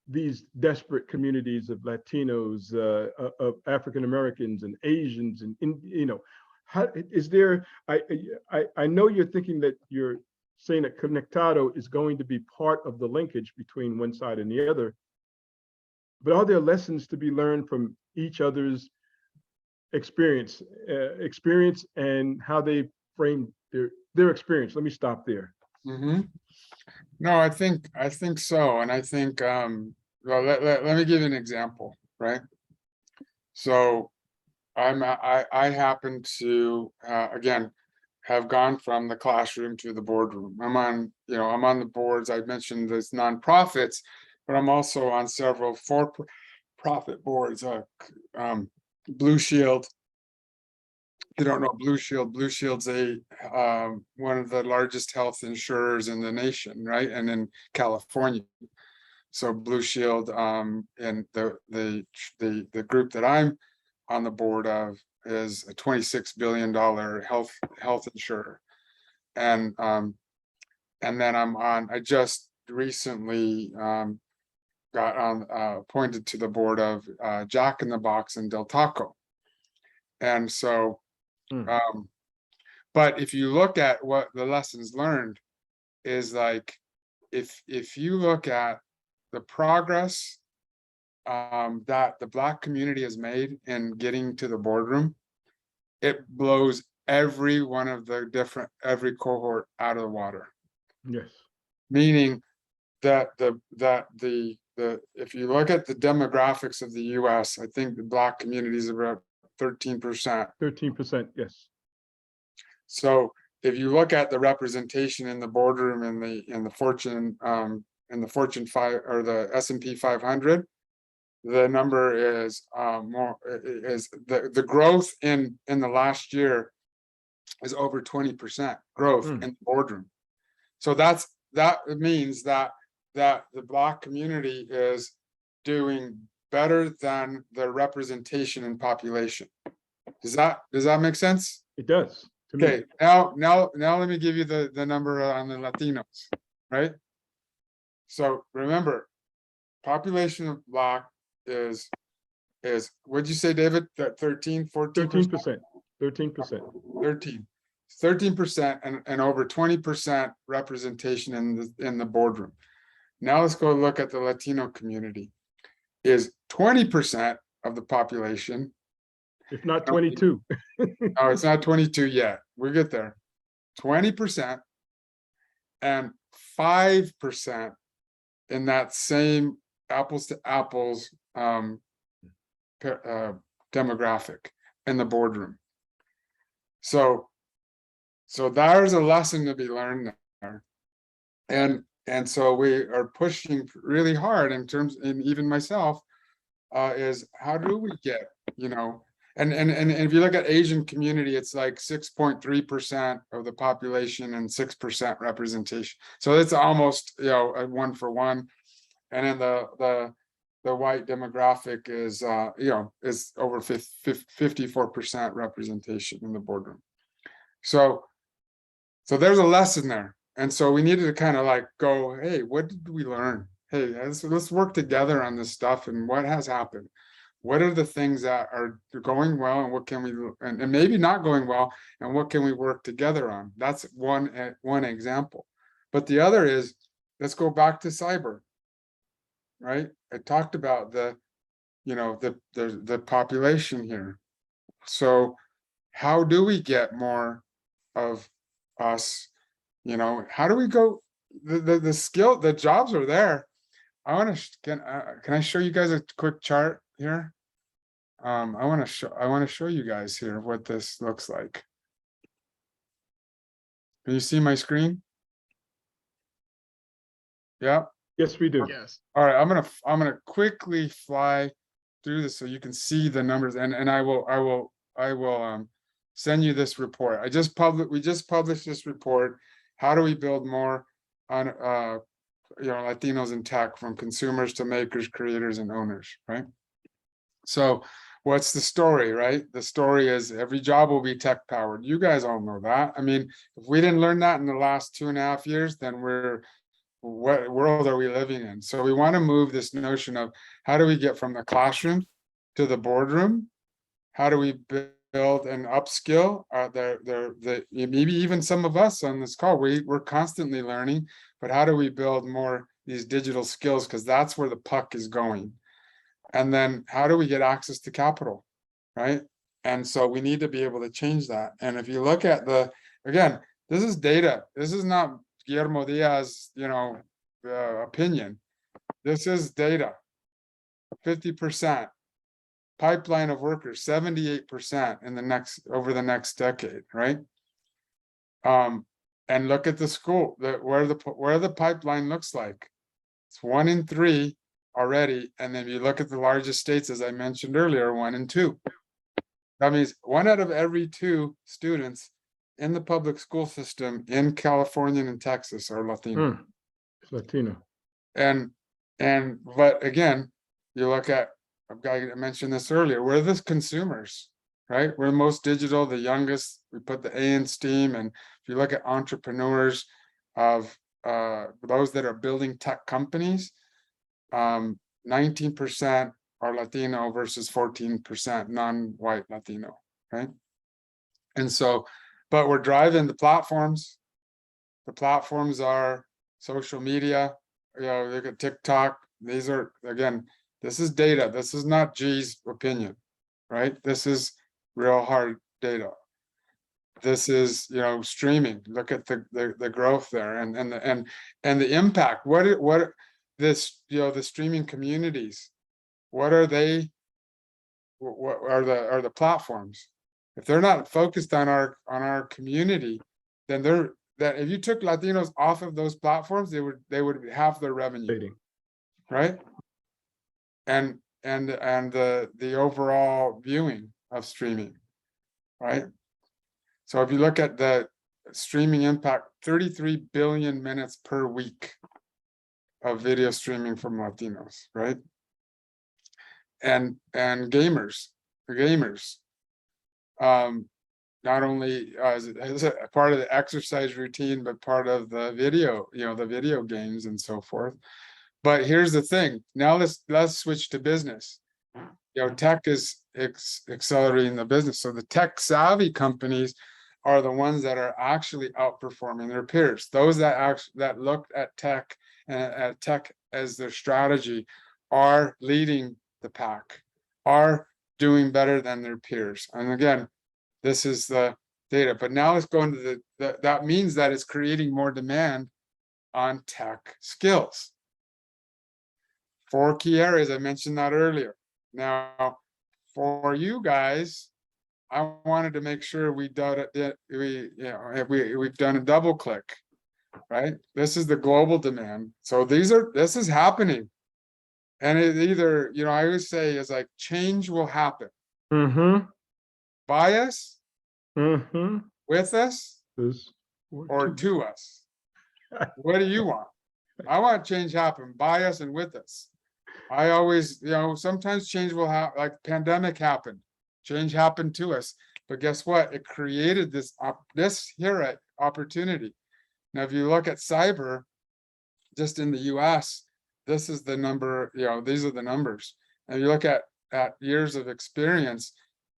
these desperate communities of Latinos, of African Americans and Asians, and you know, how is there? I know you're thinking that you're saying that Conectado is going to be part of the linkage between one side and the other, but are there lessons to be learned from each other's experience and how they frame their experience? Let me stop there. Mm-hmm. No, I think so, and I think well, let me give you an example, right? So I happen to again have gone from the classroom to the boardroom. I'm on the boards. I mentioned these nonprofits, but I'm also on several for-profit boards. Blue Shield. You don't know Blue Shield. Blue Shield's one of the largest health insurers in the nation, right? And in California. So Blue Shield, and the group that I'm on the board of is a $26 billion health insurer. And then I just recently got appointed to the board of Jack in the Box and Del Taco. And so but if you look at what the lessons learned is, like, if you look at the progress that the Black community has made in getting to the boardroom, it blows every one of the every cohort out of the water. Yes. Meaning that if you look at the demographics of the US, I think the Black community is about 13%. 13%, yes. So if you look at the representation in the boardroom in the Fortune 5 or the S&P 500, the number is the growth in the last year is over 20% growth in the boardroom. So that means that the Black community is doing better than the representation in population. Does that make sense? It does to me. Okay, now let me give you the number on the Latinos, right? So remember, population of Black is, what'd you say, David? That 13, 14%? 13%. 13%. 13% and over 20% representation in the boardroom. Now let's go look at the Latino community. Is 20% of the population. If not 22. No, it's not 22 yet. We'll get there. 20% and 5% in that same apples to apples demographic in the boardroom. So there's a lesson to be learned there. And so we are pushing really hard in terms, and even myself, is how do we get, and if you look at Asian community, it's like 6.3% of the population and 6% representation. So it's almost, a 1 for 1. And then the white demographic is, is over 54% representation in the boardroom. So there's a lesson there. And so we needed to kind of like go, hey, what did we learn? Hey, let's work together on this stuff and what has happened. What are the things that are going well and what can we, and maybe not going well, and what can we work together on? That's one example. But the other is, let's go back to cyber, right? I talked about the population here. So how do we get more of us? How do we go? The skill, the jobs are there. I want to, can I show you guys a quick chart here? I want to show you guys here what this looks like. Can you see my screen? Yeah. Yes, we do. Yes. All right, I'm gonna quickly fly through this so you can see the numbers, and I will send you this report. We just published this report. How do we build more on Latinos in tech, from consumers to makers, creators, and owners, right? So what's the story, right? The story is every job will be tech powered. You guys all know that. I mean, if we didn't learn that in the last 2.5 years, then what world are we living in? So we want to move this notion of how do we get from the classroom to the boardroom? How do we build and upskill? Maybe even some of us on this call, we're constantly learning, but how do we build more these digital skills? Because that's where the puck is going. And then how do we get access to capital, right? And so we need to be able to change that. And if you look at again, this is data. This is not Guillermo Diaz, opinion. This is data. 50% pipeline of workers, 78% over the next decade, right? And look at the school where the pipeline looks like. It's 1 in 3 already, and then you look at the largest states, as I mentioned earlier, 1 in 2. That means 1 out of every 2 students in the public school system in California and Texas are Latino. Latino. But again, you look at, I mentioned this earlier, we're the consumers, right? We're the most digital, the youngest. We put the A in STEAM, and if you look at entrepreneurs of those that are building tech companies, 19% are Latino versus 14% non-white Latino, right? And so, but we're driving the platforms. The platforms are social media. Look at TikTok. These are, again, this is data. This is not G's opinion, right? This is real hard data. This is, streaming. Look at the growth there and the impact. What this, the streaming communities, what are they? What are the platforms? If they're not focused on our community, then if you took Latinos off of those platforms, they would have their revenue, right? And the overall viewing of streaming, right? So if you look at the streaming impact, 33 billion minutes per week of video streaming from Latinos, right? and gamers, for gamers. Not only as a part of the exercise routine, but part of the video, the video games and so forth. But here's the thing. Now let's switch to business. Tech is accelerating the business. So the tech savvy companies are the ones that are actually outperforming their peers. Those that looked at tech as their strategy are leading the pack, are doing better than their peers. And again, this is the data. But now let's go into that means that it's creating more demand on tech skills. 4 key areas, I mentioned that earlier. Now, for you guys, I wanted to make sure we've done a double click, right? This is the global demand. So this is happening. And it either, I always say is like change will happen. By us, with us, or to us. What do you want? I want change happen by us and with us. I always, sometimes change will happen, like pandemic happened. Change happened to us. But guess what? It created this opportunity. Now, if you look at cyber, just in the US, this is the number, these are the numbers. And you look at years of experience,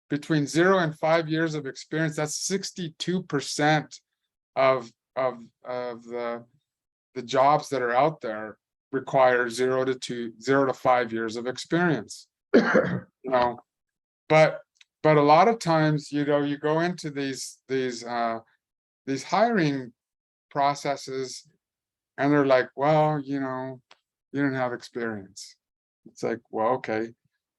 between 0 and 5 years of experience, that's 62% of the jobs that are out there require 0 to 5 years of experience. But a lot of times, you go into these hiring processes, and they're like, well, you don't have experience. It's like, well, okay.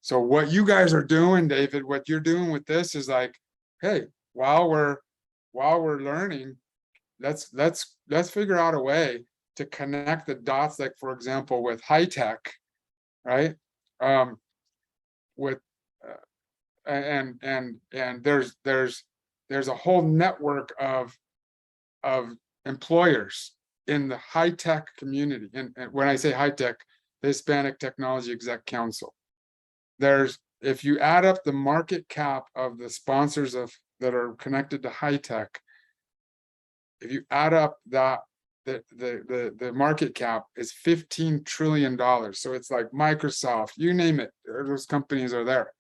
So what you guys are doing, David, what you're doing with this is like, hey, while we're learning, let's figure out a way to connect the dots, like for example with HITEC, right? And there's a whole network of employers in the high-tech community. And when I say high-tech, the Hispanic Technology Exec Council. If you add up the market cap of the sponsors that are connected to HITEC, if you add up that, the market cap is $15 trillion. So it's like Microsoft, you name it, those companies are there.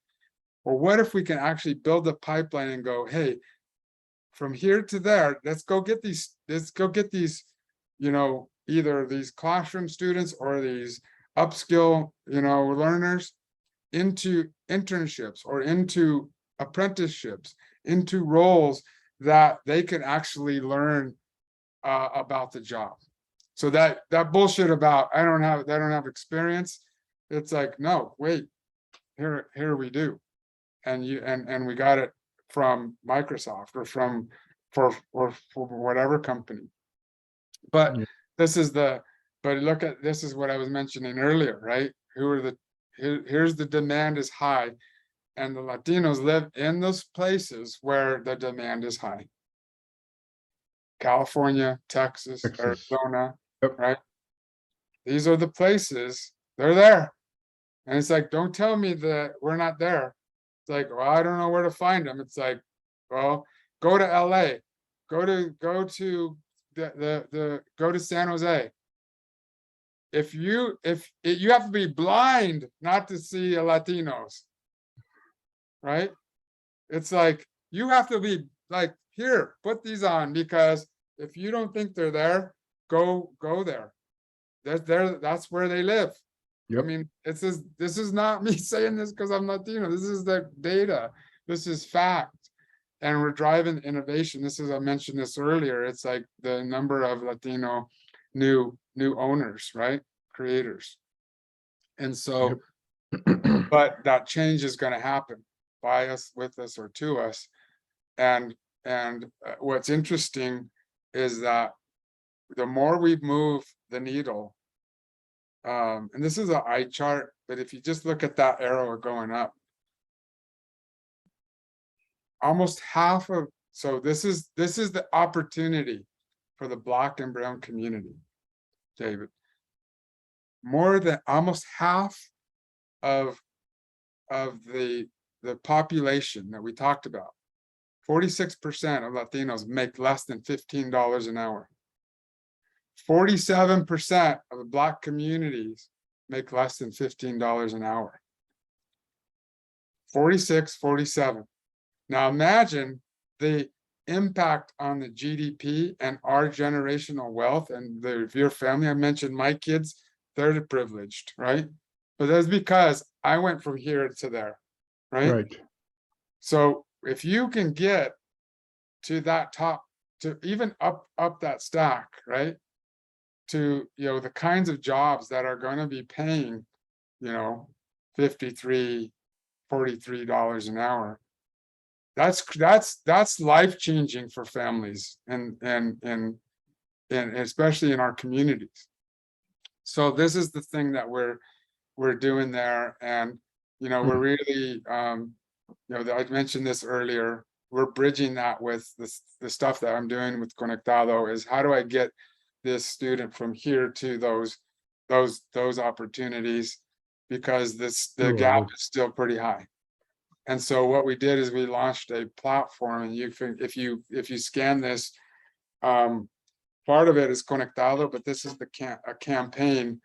Well, what if we can actually build a pipeline and go, hey, from here to there, let's go get these, either these classroom students or these upskill, learners into internships or into apprenticeships, into roles that they can actually learn about the job. So that bullshit about I don't have experience, it's like, no, wait, here we do. And we got it from Microsoft or from for whatever company. But this is what I was mentioning earlier, right? Here's the demand is high, and the Latinos live in those places where the demand is high. California, Texas, Arizona, right? These are the places, they're there. And it's like, don't tell me that we're not there. It's like, well, I don't know where to find them. It's like, well, go to LA, go to San Jose. If you have to be blind not to see Latinos, right? It's like, you have to be like, here, put these on, because if you don't think they're there, go there. That's where they live. Yep. I mean, this is not me saying this because I'm Latino. This is the data. This is fact. And we're driving innovation. I mentioned this earlier. It's like the number of Latino new owners, right? Creators. And so, but that change is going to happen by us, with us, or to us. And what's interesting is that the more we move the needle, and this is an eye chart, but if you just look at that arrow going up, almost half of, so this is the opportunity for the Black and brown community, David. More than almost half of of the population that we talked about, 46% of Latinos make less than $15 an hour. 47% of the Black communities make less than $15 an hour. 46, 47. Now imagine the impact on the GDP and our generational wealth and your family. I mentioned my kids, they're privileged, right? But that's because I went from here to there, right? Right. So if you can get to that top, to even up that stack, right? To, the kinds of jobs that are going to be paying, $53, $43 an hour. That's life-changing for families and especially in our communities. So this is the thing that we're doing there. And, we're really, I mentioned this earlier, we're bridging that with the stuff that I'm doing with Conectado is how do I get this student from here to those opportunities, because the gap is still pretty high. And so what we did is we launched a platform, and if you scan this, part of it is Conectado, but this is a campaign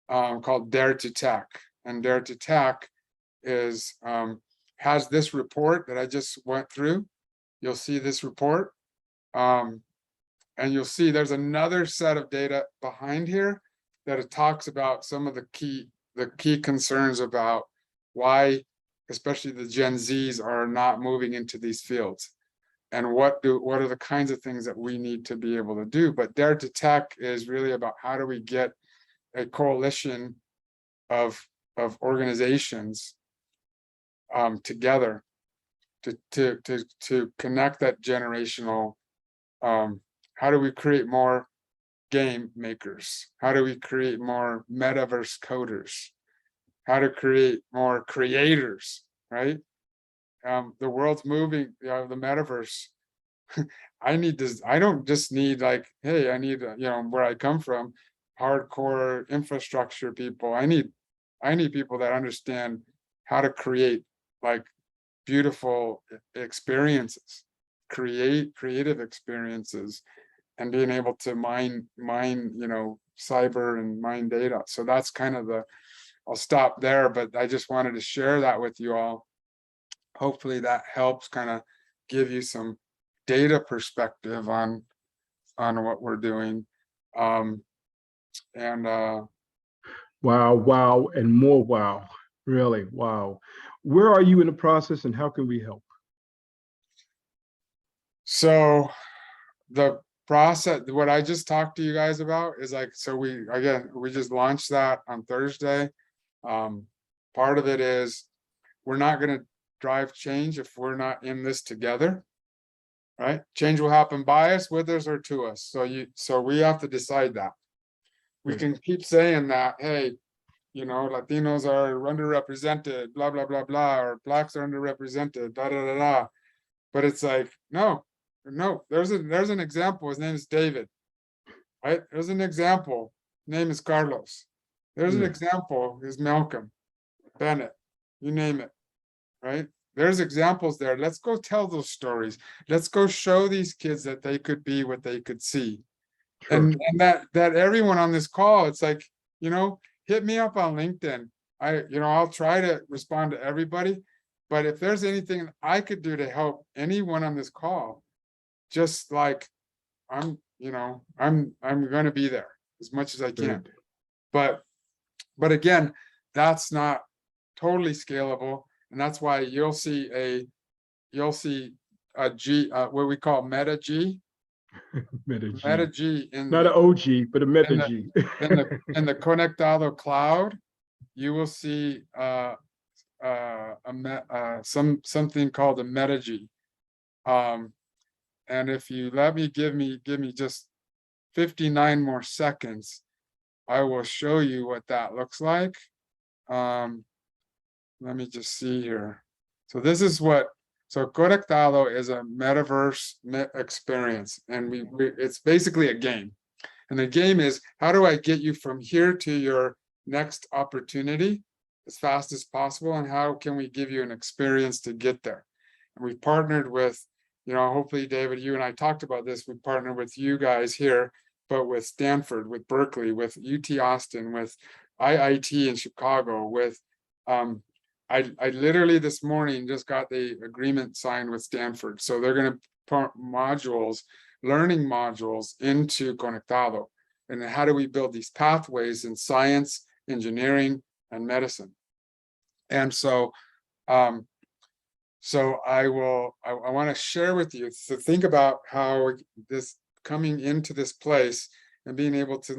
called Dare to Tech, and Dare to Tech is has this report that I just went through. You'll see this report, and you'll see there's another set of data behind here that it talks about some of the key concerns about why especially the Gen Zs are not moving into these fields, and what are the kinds of things that we need to be able to do. But Dare to Tech is really about how do we get a coalition of organizations together to connect that generational. How do we create more game makers? How do we create more metaverse coders? How to create more creators, right? The world's moving, the metaverse. I don't just need like, hey, I need, where I come from, hardcore infrastructure people. I need people that understand how to create like beautiful experiences, creative experiences, and being able to mine, cyber and mine data. So that's kind of I'll stop there, but I just wanted to share that with you all. Hopefully that helps kind of give you some data perspective on what we're doing. Wow, and more wow. Really, wow. Where are you in the process, and how can we help? So the process, what I just talked to you guys about is like, so we just launched that on Thursday. Part of it is we're not going to drive change if we're not in this together, right? Change will happen by us, with us, or to us. So we have to decide that. We can keep saying that, hey, Latinos are underrepresented, blah, blah, blah, blah, or Blacks are underrepresented, da, da, da, da. But it's like, no, there's an example. His name is David, right? There's an example. His name is Carlos. There's an example. Is Malcolm, Bennett, you name it, right? There's examples there. Let's go tell those stories. Let's go show these kids that they could be what they could see. Sure. And that everyone on this call, it's like, hit me up on LinkedIn. I'll try to respond to everybody, but if there's anything I could do to help anyone on this call, just like I'm going to be there as much as I can. But again, that's not totally scalable, and that's why you'll see a G, what we call meta G. Meta G in not an OG, but a meta G. in the Conectado cloud, you will see something called a meta G. And if you let me give me just 59 more seconds, I will show you what that looks like. Let me just see here. So this is so Conectado is a metaverse experience, and it's basically a game. And the game is, how do I get you from here to your next opportunity as fast as possible, and how can we give you an experience to get there? And we partnered with, hopefully, David, you and I talked about this. We partnered with you guys here, but with Stanford, with Berkeley, with UT Austin, with IIT in Chicago, with I literally this morning just got the agreement signed with Stanford. So they're going to put learning modules into Conectado. And how do we build these pathways in science, engineering, and medicine? And so, I want to share with you to think about how this coming into this place and being able to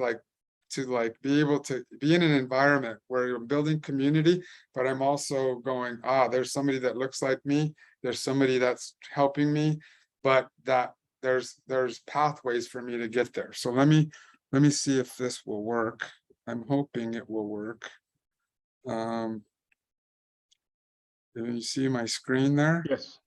be able to be in an environment where you're building community, but I'm also going, there's somebody that looks like me, there's somebody that's helping me, but that there's pathways for me to get there. So let me see if this will work. I'm hoping it will work. Can you see my screen there? Yes.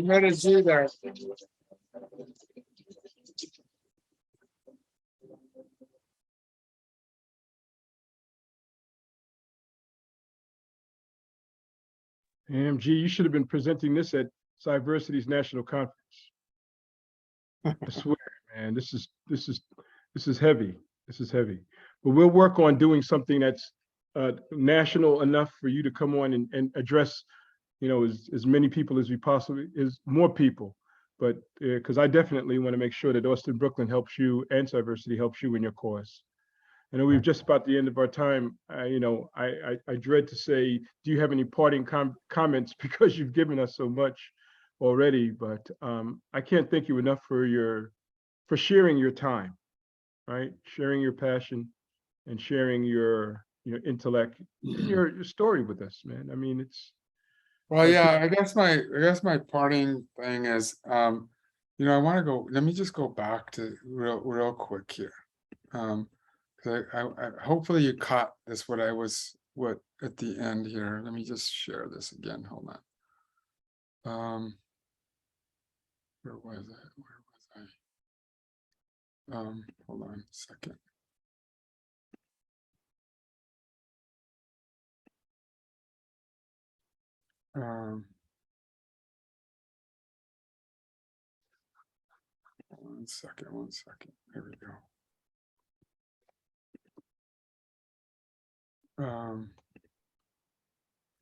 Where did you there? AMG, you should have been presenting this at Cyversity's national conference. I swear, man, this is heavy. This is heavy. But we'll work on doing something that's national enough for you to come on and address, as many people as we possibly, more people. But because I definitely want to make sure that Austin Brooklyn helps you and Cyversity helps you in your cause. I know we're just about the end of our time. I dread to say, do you have any parting comments, because you've given us so much already, but I can't thank you enough for sharing your time, right? Sharing your passion and sharing your intellect and your story with us, man. I mean, it's. Well, yeah, I guess my parting thing is, I want to go, let me just go back to real quick here. I hopefully you caught this, what at the end here. Let me just share this again. Hold on. Where was I? Hold on a second. One second. Here we go.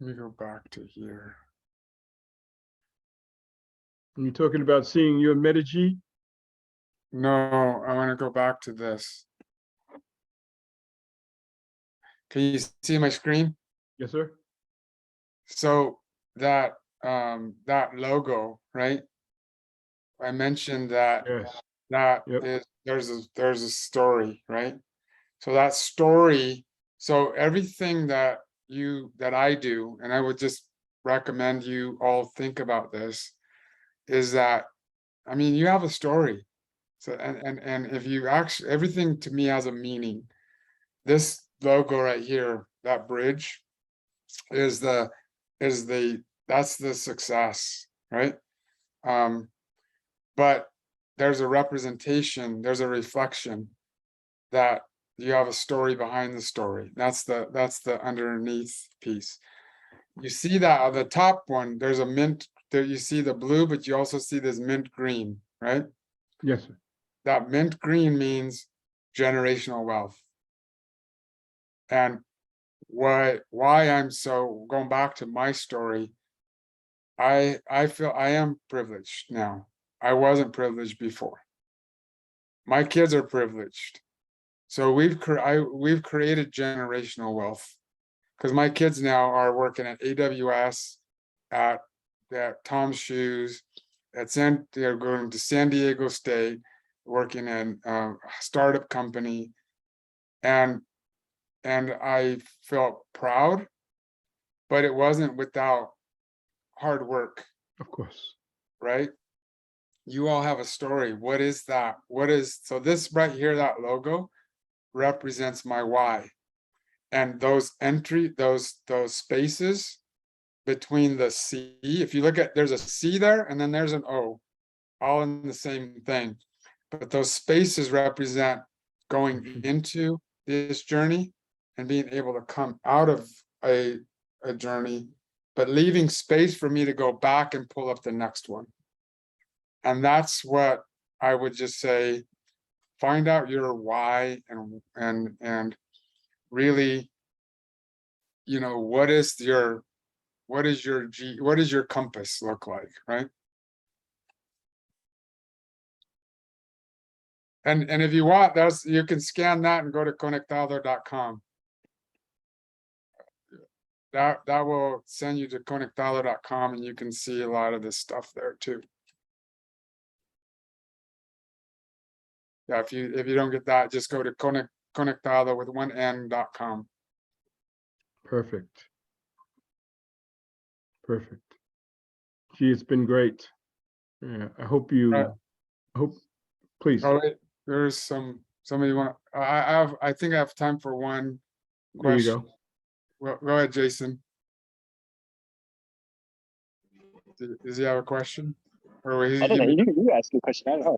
Let me go back to here. Are you talking about seeing your Medici? No, I want to go back to this. Can you see my screen? Yes, sir. So that logo, right? I mentioned that Yes. there's a story, right? So that story, so everything that I do, and I would just recommend you all think about this, is that, I mean, you have a story. So and if you actually, everything to me has a meaning. This logo right here, that bridge, that's the success, right? But there's a representation, there's a reflection that you have a story behind the story. That's the underneath piece. You see that on the top one, there's a mint there, you see the blue, but you also see this mint green, right? Yes, sir. That mint green means generational wealth. And why I'm so, going back to my story, I feel I am privileged now. I wasn't privileged before. My kids are privileged. So we've created generational wealth. because my kids now are working at AWS, at Tom's Shoes, they're going to San Diego State, working in a startup company, and I felt proud, but it wasn't without hard work, Of course. right? You all have a story. What is that? So this right here, that logo represents my why. And those spaces between the C, if you look at, there's a C there and then there's an O, all in the same thing. But those spaces represent going into this journey and being able to come out of a journey, but leaving space for me to go back and pull up the next one. And that's what I would just say, find out your why, and really, what is your compass look like, right? And if you want, you can scan that and go to conectado.com. That will send you to conectado.com, and you can see a lot of this stuff there too. Yeah, if you don't get that, just go to conectado with 1n.com. Perfect. Perfect. Gee, it's been great. Yeah, I hope please. Oh, wait, there's somebody want. I think I have time for one There you question. go. Well, go ahead, Jason. Does he have a question? Or I don't know. You asked a question. I don't know.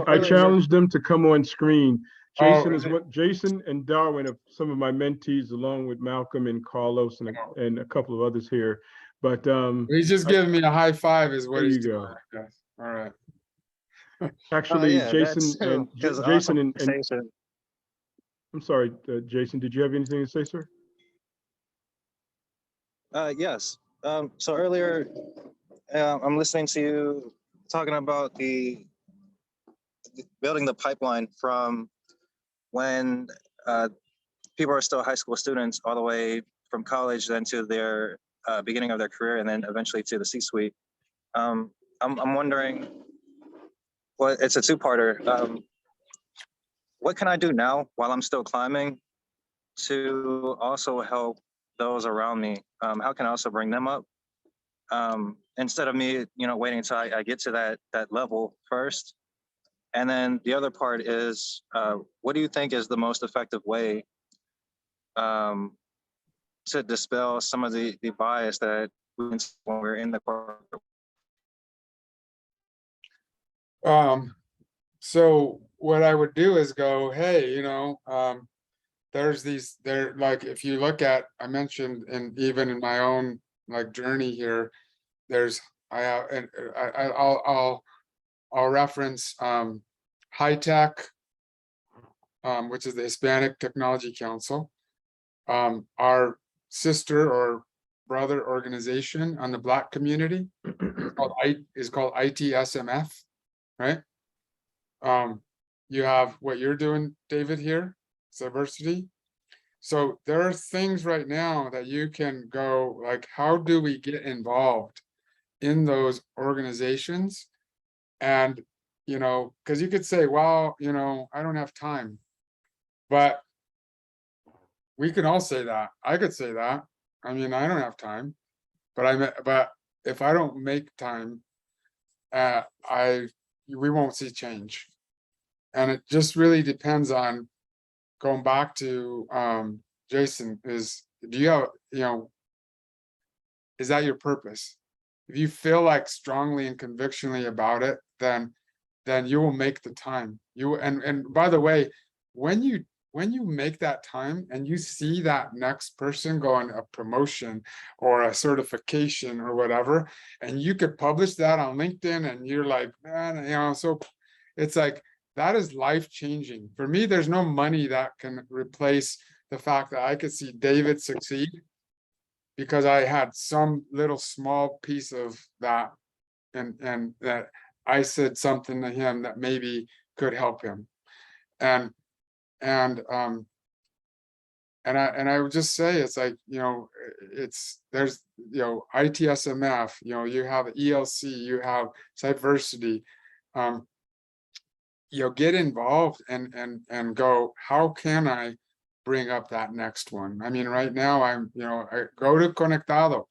I challenged them to come on screen. Jason Oh, is what Jason and Darwin are some of my mentees, along with Malcolm and Carlos and a couple of others here. But he's just giving me a high five, is what there he's you doing. go. Yes. All right. Actually, yeah, Jason and Jason and I'm sorry, Jason, did you have anything to say, sir? Yes. So earlier, I'm listening to you talking about the building the pipeline from when people are still high school students all the way from college, then to their beginning of their career, and then eventually to the C-suite. I'm wondering, well, it's a two-parter. What can I do now while I'm still climbing to also help those around me? How can I also bring them up? Instead of me, waiting until I get to that level first. And then the other part is, what do you think is the most effective way to dispel some of the bias that when we're in the corporate? So what I would do is go, hey, there's like, if you look at, I mentioned, and even in my own like journey here, there's I'll reference HITEC, which is the Hispanic Technology Council, our sister or brother organization on the Black community is called ITSMF, right? You have what you're doing, David, here, Cyversity. So there are things right now that you can go, like, how do we get involved in those organizations? And, because you could say, well, I don't have time. But we can all say that. I could say that. I mean, I don't have time. But if I don't make time, we won't see change. And it just really depends on, going back to Jason, is do you have, is that your purpose? If you feel like strongly and convictionally about it, then you will make the time. And by the way, when you make that time and you see that next person go on a promotion or a certification or whatever, and you could publish that on LinkedIn, and you're like, man, so it's like, that is life-changing. For me, there's no money that can replace the fact that I could see David succeed because I had some little small piece of that, and that I said something to him that maybe could help him. And and I would just say, it's like, there's, ITSMF, you have ELC, you have Cyversity. Get involved and go, how can I bring up that next one? I mean, right now I go to Conectado.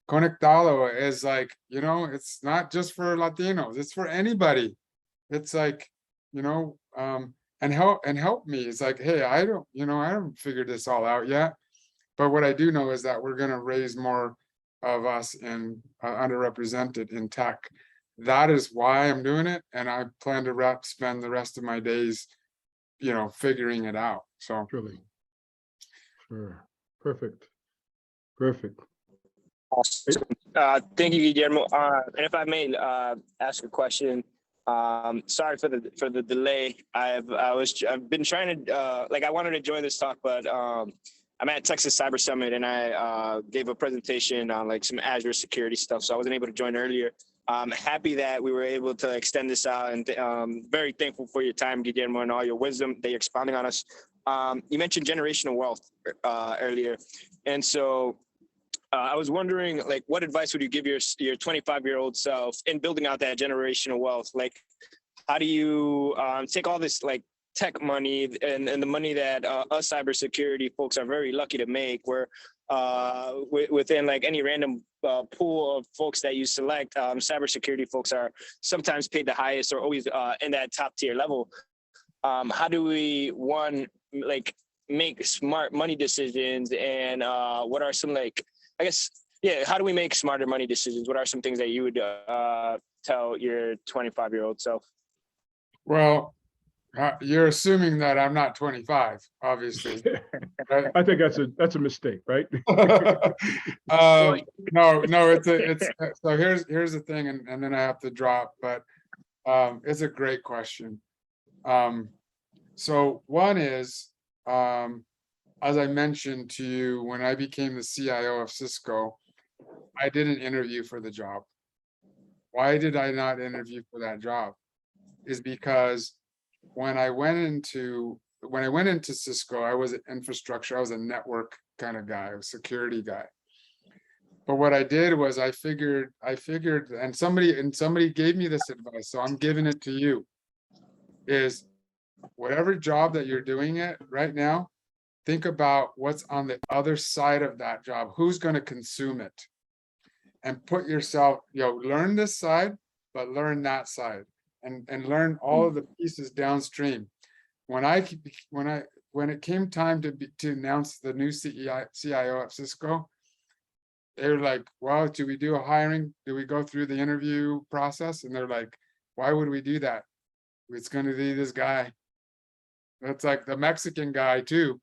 Conectado is like, it's not just for Latinos, it's for anybody. It's like, and help me. It's like, hey, I don't figure this all out yet. But what I do know is that we're going to raise more of us in underrepresented in tech. That is why I'm doing it. And I plan to spend the rest of my days, figuring it out. So Really. Sure. Perfect. Perfect. Awesome. Thank you, Guillermo. And if I may ask a question, sorry for the delay. I've been trying to I wanted to join this talk, but I'm at Texas Cyber Summit and I gave a presentation on like some Azure security stuff, so I wasn't able to join earlier. I'm happy that we were able to extend this out, and very thankful for your time, Guillermo, and all your wisdom that you're expounding on us. You mentioned generational wealth earlier, and so I was wondering, like, what advice would you give your 25-year-old self in building out that generational wealth? Like, how do you take all this like tech money and the money that us cybersecurity folks are very lucky to make, where within like any random pool of folks that you select, cybersecurity folks are sometimes paid the highest or always in that top tier level. How do we, make smart money decisions, and what are some how do we make smarter money decisions? What are some things that you would tell your 25-year-old self? Well, you're assuming that I'm not 25, obviously. Right? I think that's a mistake, right? No, it's so here's the thing, and then I have to drop, but it's a great question. So one is, as I mentioned to you, when I became the CIO of Cisco, I did an interview for the job. Why did I not interview for that job? Is because when I went into Cisco, I was an infrastructure, I was a network kind of guy, a security guy. But what I did was I figured, and somebody gave me this advice, so I'm giving it to you, is whatever job that you're doing it right now, think about what's on the other side of that job. Who's going to consume it? And put yourself, learn this side, but learn that side, and learn all of the pieces downstream. When it came time to announce the new CIO at Cisco, they were like, well, do we do a hiring? Do we go through the interview process? And they're like, why would we do that? It's going to be this guy. That's like the Mexican guy too,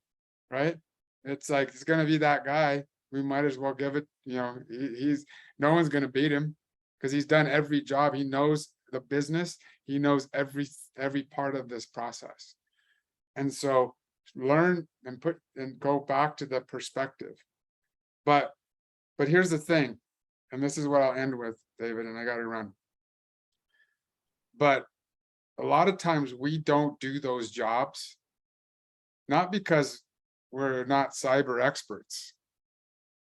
right? It's like, it's going to be that guy. We might as well give it, he's no one's going to beat him because he's done every job. He knows the business. He knows every part of this process. And so learn and go back to the perspective. But here's the thing, and this is what I'll end with, David, and I got to run. But a lot of times we don't do those jobs, not because we're not cyber experts.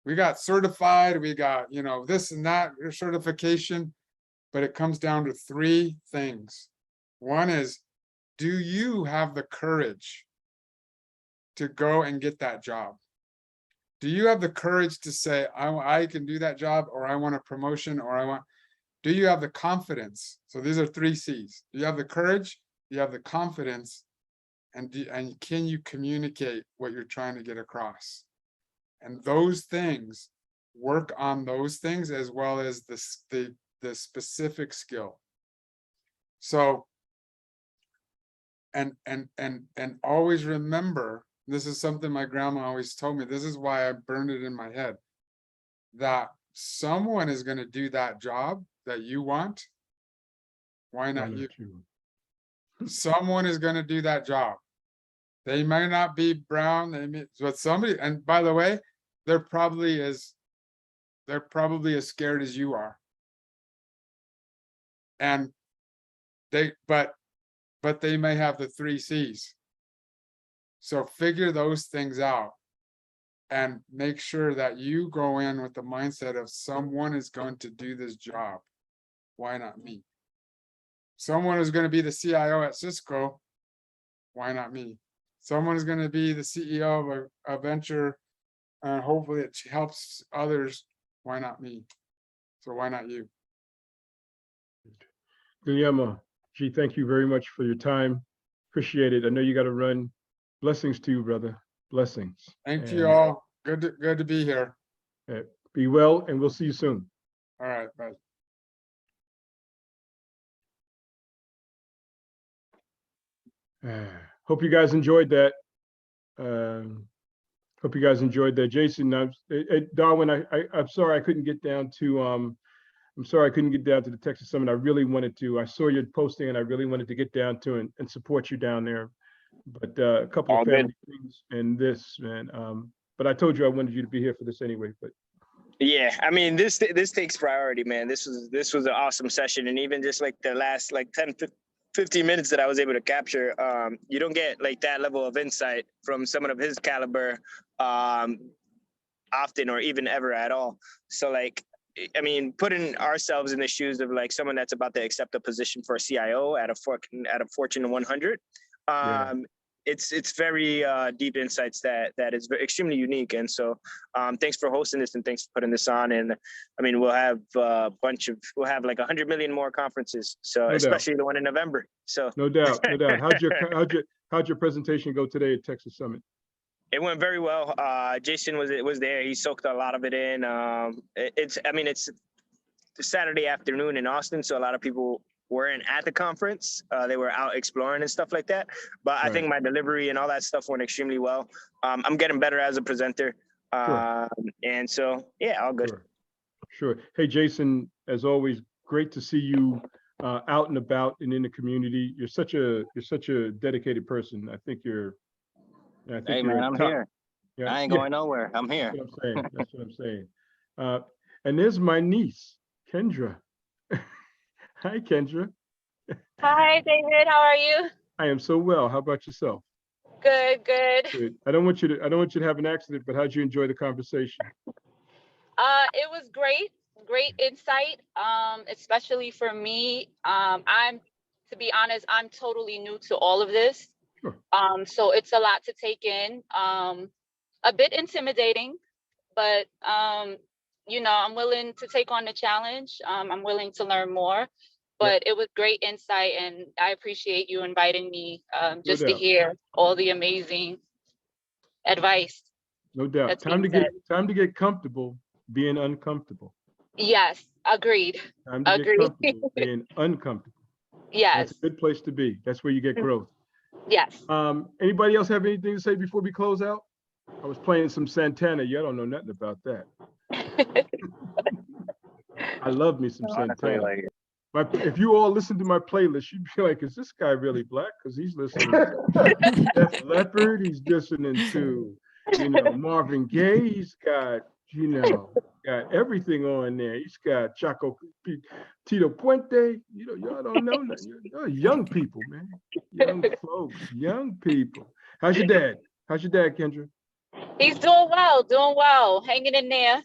We got certified, we got, this and that certification, but it comes down to three things. One is, do you have the courage to go and get that job? Do you have the courage to say, I can do that job, or I want a promotion, or do you have the confidence? So these are 3 C's. Do you have the courage? Do you have the confidence? And can you communicate what you're trying to get across? And those things, work on those things as well as the specific skill. So, and always remember, this is something my grandma always told me, this is why I burned it in my head, that someone is going to do that job that you want. Why not you? Someone is going to do that job. They may not be brown, but somebody, and by the way, they're probably as scared as you are. And but they may have the 3 C's. So figure those things out. and make sure that you go in with the mindset of someone is going to do this job. Why not me? Someone is going to be the CIO at Cisco. Why not me? Someone is going to be the CEO of a venture, and hopefully it helps others. Why not me? So why not you? Guillermo, gee, thank you very much for your time. Appreciate it. I know you got to run. Blessings to you, brother. Blessings. Thank you all. Good to be here. Be well, and we'll see you soon. All right, bye. Hope you guys enjoyed that. Hope you guys enjoyed that. Jason, Darwin, I'm sorry I couldn't get down to I'm sorry I couldn't get down to the Texas Summit. I really wanted to. I saw your posting and I really wanted to get down to and support you down there. But a couple All of good. family things and this, man. But I told you I wanted you to be here for this anyway. But Yeah, I mean, this takes priority, man. This was an awesome session, and even just like the last like 10, 15 minutes that I was able to capture, you don't get like that level of insight from someone of his caliber often or even ever at all. So like, I mean, putting ourselves in the shoes of like someone that's about to accept a position for a CIO at a Fortune 100, yeah. it's very deep insights that is extremely unique. And so thanks for hosting this and thanks for putting this on. And I mean, we'll have we'll have like 100 million more conferences. So No especially the one in November. So no doubt, no doubt. How'd your presentation go today at Texas Summit? it went very well. Jason was there. He soaked a lot of it in. It's Saturday afternoon in Austin, so a lot of people weren't at the conference. They were out exploring and stuff like that. But I think my delivery and all that stuff went extremely well. I'm getting better as a presenter. And so, yeah, all good. Sure. Hey, Jason, as always, great to see you out and about and in the community. You're such a dedicated person. Hey man, I'm here. Yeah. I ain't going nowhere. I'm here. That's what I'm saying. That's what I'm saying. And there's my niece, Kendra. Hi, Kendra. Hi, David. How are you? I am so well. How about yourself? Good, good. Good. I don't want you to have an accident, but how'd you enjoy the conversation? It was great insight. Especially for me. To be honest, I'm totally new to all of this. Sure. So it's a lot to take in. A bit intimidating, but you know, I'm willing to take on the challenge. I'm willing to learn more. But it was great insight, and I appreciate you inviting me just to hear all the amazing advice. No doubt. Time to get comfortable being uncomfortable. Yes, agreed. Time to get comfortable being uncomfortable. Yes. That's a good place to be. That's where you get growth. Yes. Anybody else have anything to say before we close out? I was playing some Santana. Y'all don't know nothing about that. I love me some Santana. If you all listen to my playlist, you'd be like, is this guy really black? Because he's listening to Def Leppard, he's listening to, Marvin Gaye, he's got, got everything on there. He's got Tito Puente, y'all don't know nothing. Y'all young people, man. Young folks, young people. How's your dad? How's your dad, Kendra? He's doing well, hanging in there.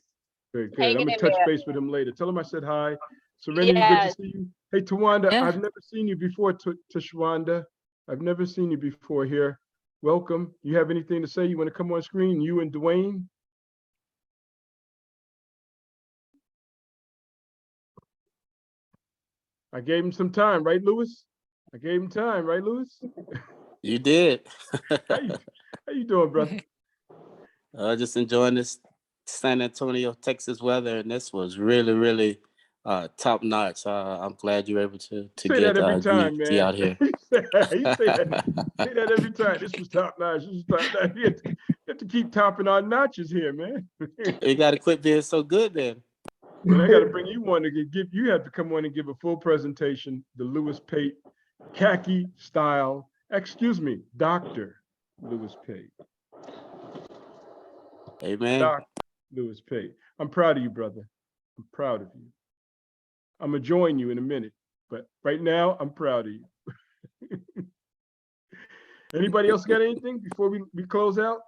Good. I'm gonna touch base with him later. Tell him I said hi. Serenity, good to see you. Hey, Tawanda, I've never seen you before, Tashwanda. I've never seen you before here. Welcome. You have anything to say? You want to come on screen? You and Dwayne? I gave him some time, right, Lewis? I gave him time, right, Lewis? You did. How you doing, brother? Just enjoying this San Antonio, Texas weather, and this was really, really top notch. I'm glad you were able to say get that every time, man. out here. you say that every time. This was top notch. This was top notch. You have to keep topping our notches here, man. You got to quit being so good, then. Well, I got to bring you one to give. You have to come on and give a full presentation. The Lewis Pate khaki style. Excuse me, Dr. Lewis Pate. Amen. Dr. Lewis Pate. I'm proud of you, brother. I'm proud of you. I'm gonna join you in a minute, but right now I'm proud of you. Anybody else got anything before we close out?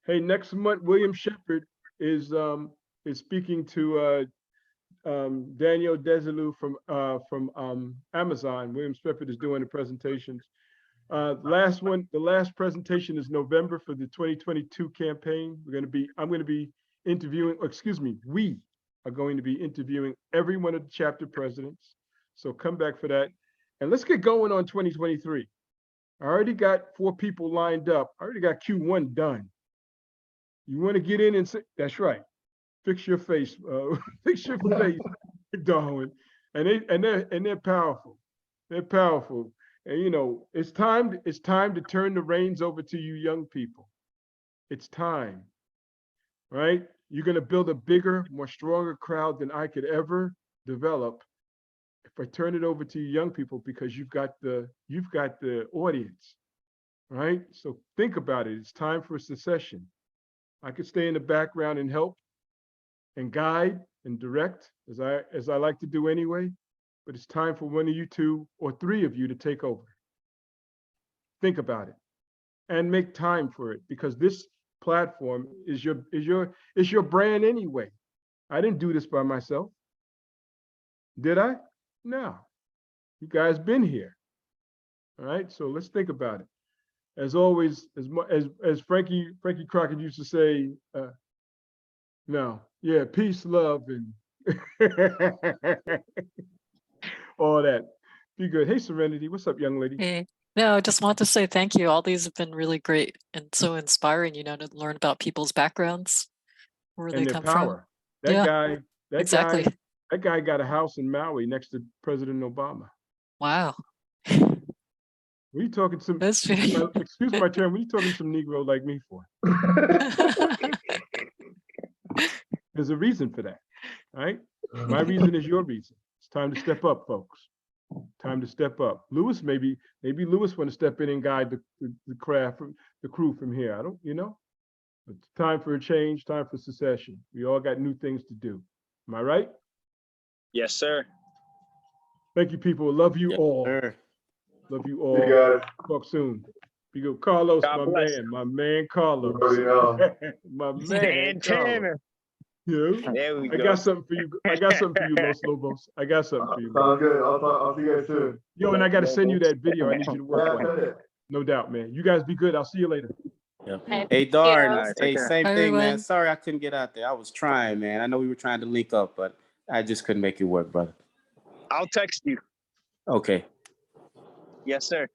Hey, next month, William Shepard is speaking to Daniel Desilu from Amazon. William Shepard is doing the presentations. The last presentation is November for the 2022 campaign. I'm going to be interviewing, excuse me, we are going to be interviewing every one of the chapter presidents. So come back for that. And let's get going on 2023. I already got 4 people lined up. I already got Q1 done. You want to get in and say, that's right. Fix your face, fix your face, Darwin. And they're powerful. They're powerful. And you know, it's time to turn the reins over to you young people. It's time, right? You're gonna build a bigger, more stronger crowd than I could ever develop if I turn it over to you young people, because you've got the audience, right? So think about it. It's time for a secession. I could stay in the background and help and guide and direct as I like to do anyway, but it's time for one of you 2 or 3 of you to take over. Think about it and make time for it, because this platform is your brand anyway. I didn't do this by myself. Did I? No. You guys been here. All right, so let's think about it. As always, as Frankie Crockett used to say, no, yeah, peace, love, and all that. Be good. Hey, Serenity, what's up, young lady? Hey, no, I just want to say thank you. All these have been really great and so inspiring, you know, to learn about people's backgrounds, where And they their come power. from. Yeah, That exactly. that guy got a house in Maui next to President Obama. Wow. What are you talking some, That's very... excuse my term, what are you talking some Negro like me for? There's a reason for that, right? My reason is your reason. It's time to step up, folks. Time to step up. Lewis, maybe Lewis want to step in and guide the craft, the crew from here. I don't, you know, it's time for a change, time for secession. We all got new things to do. Am I right? Yes, sir. Thank you, people. Love you all. Sure. Love you all. Talk soon. Be good. Carlos, God bless. my man Carlos. My man Carlos. Yeah. There we I go. got something for you. I got something for you, Los Lobos. I got something for you. Sounds good. I'll see you guys soon. Yo, and I got to send you that video. I need you to work on it. No doubt, man. You guys be good. I'll see you later. Yep. Okay. Hey, Darn. All right, take Hey, care. same Bye, thing, man. everyone. Sorry I couldn't get out there. I was trying, man. I know we were trying to link up, but I just couldn't make it work, brother. I'll text you. Okay. Yes, sir.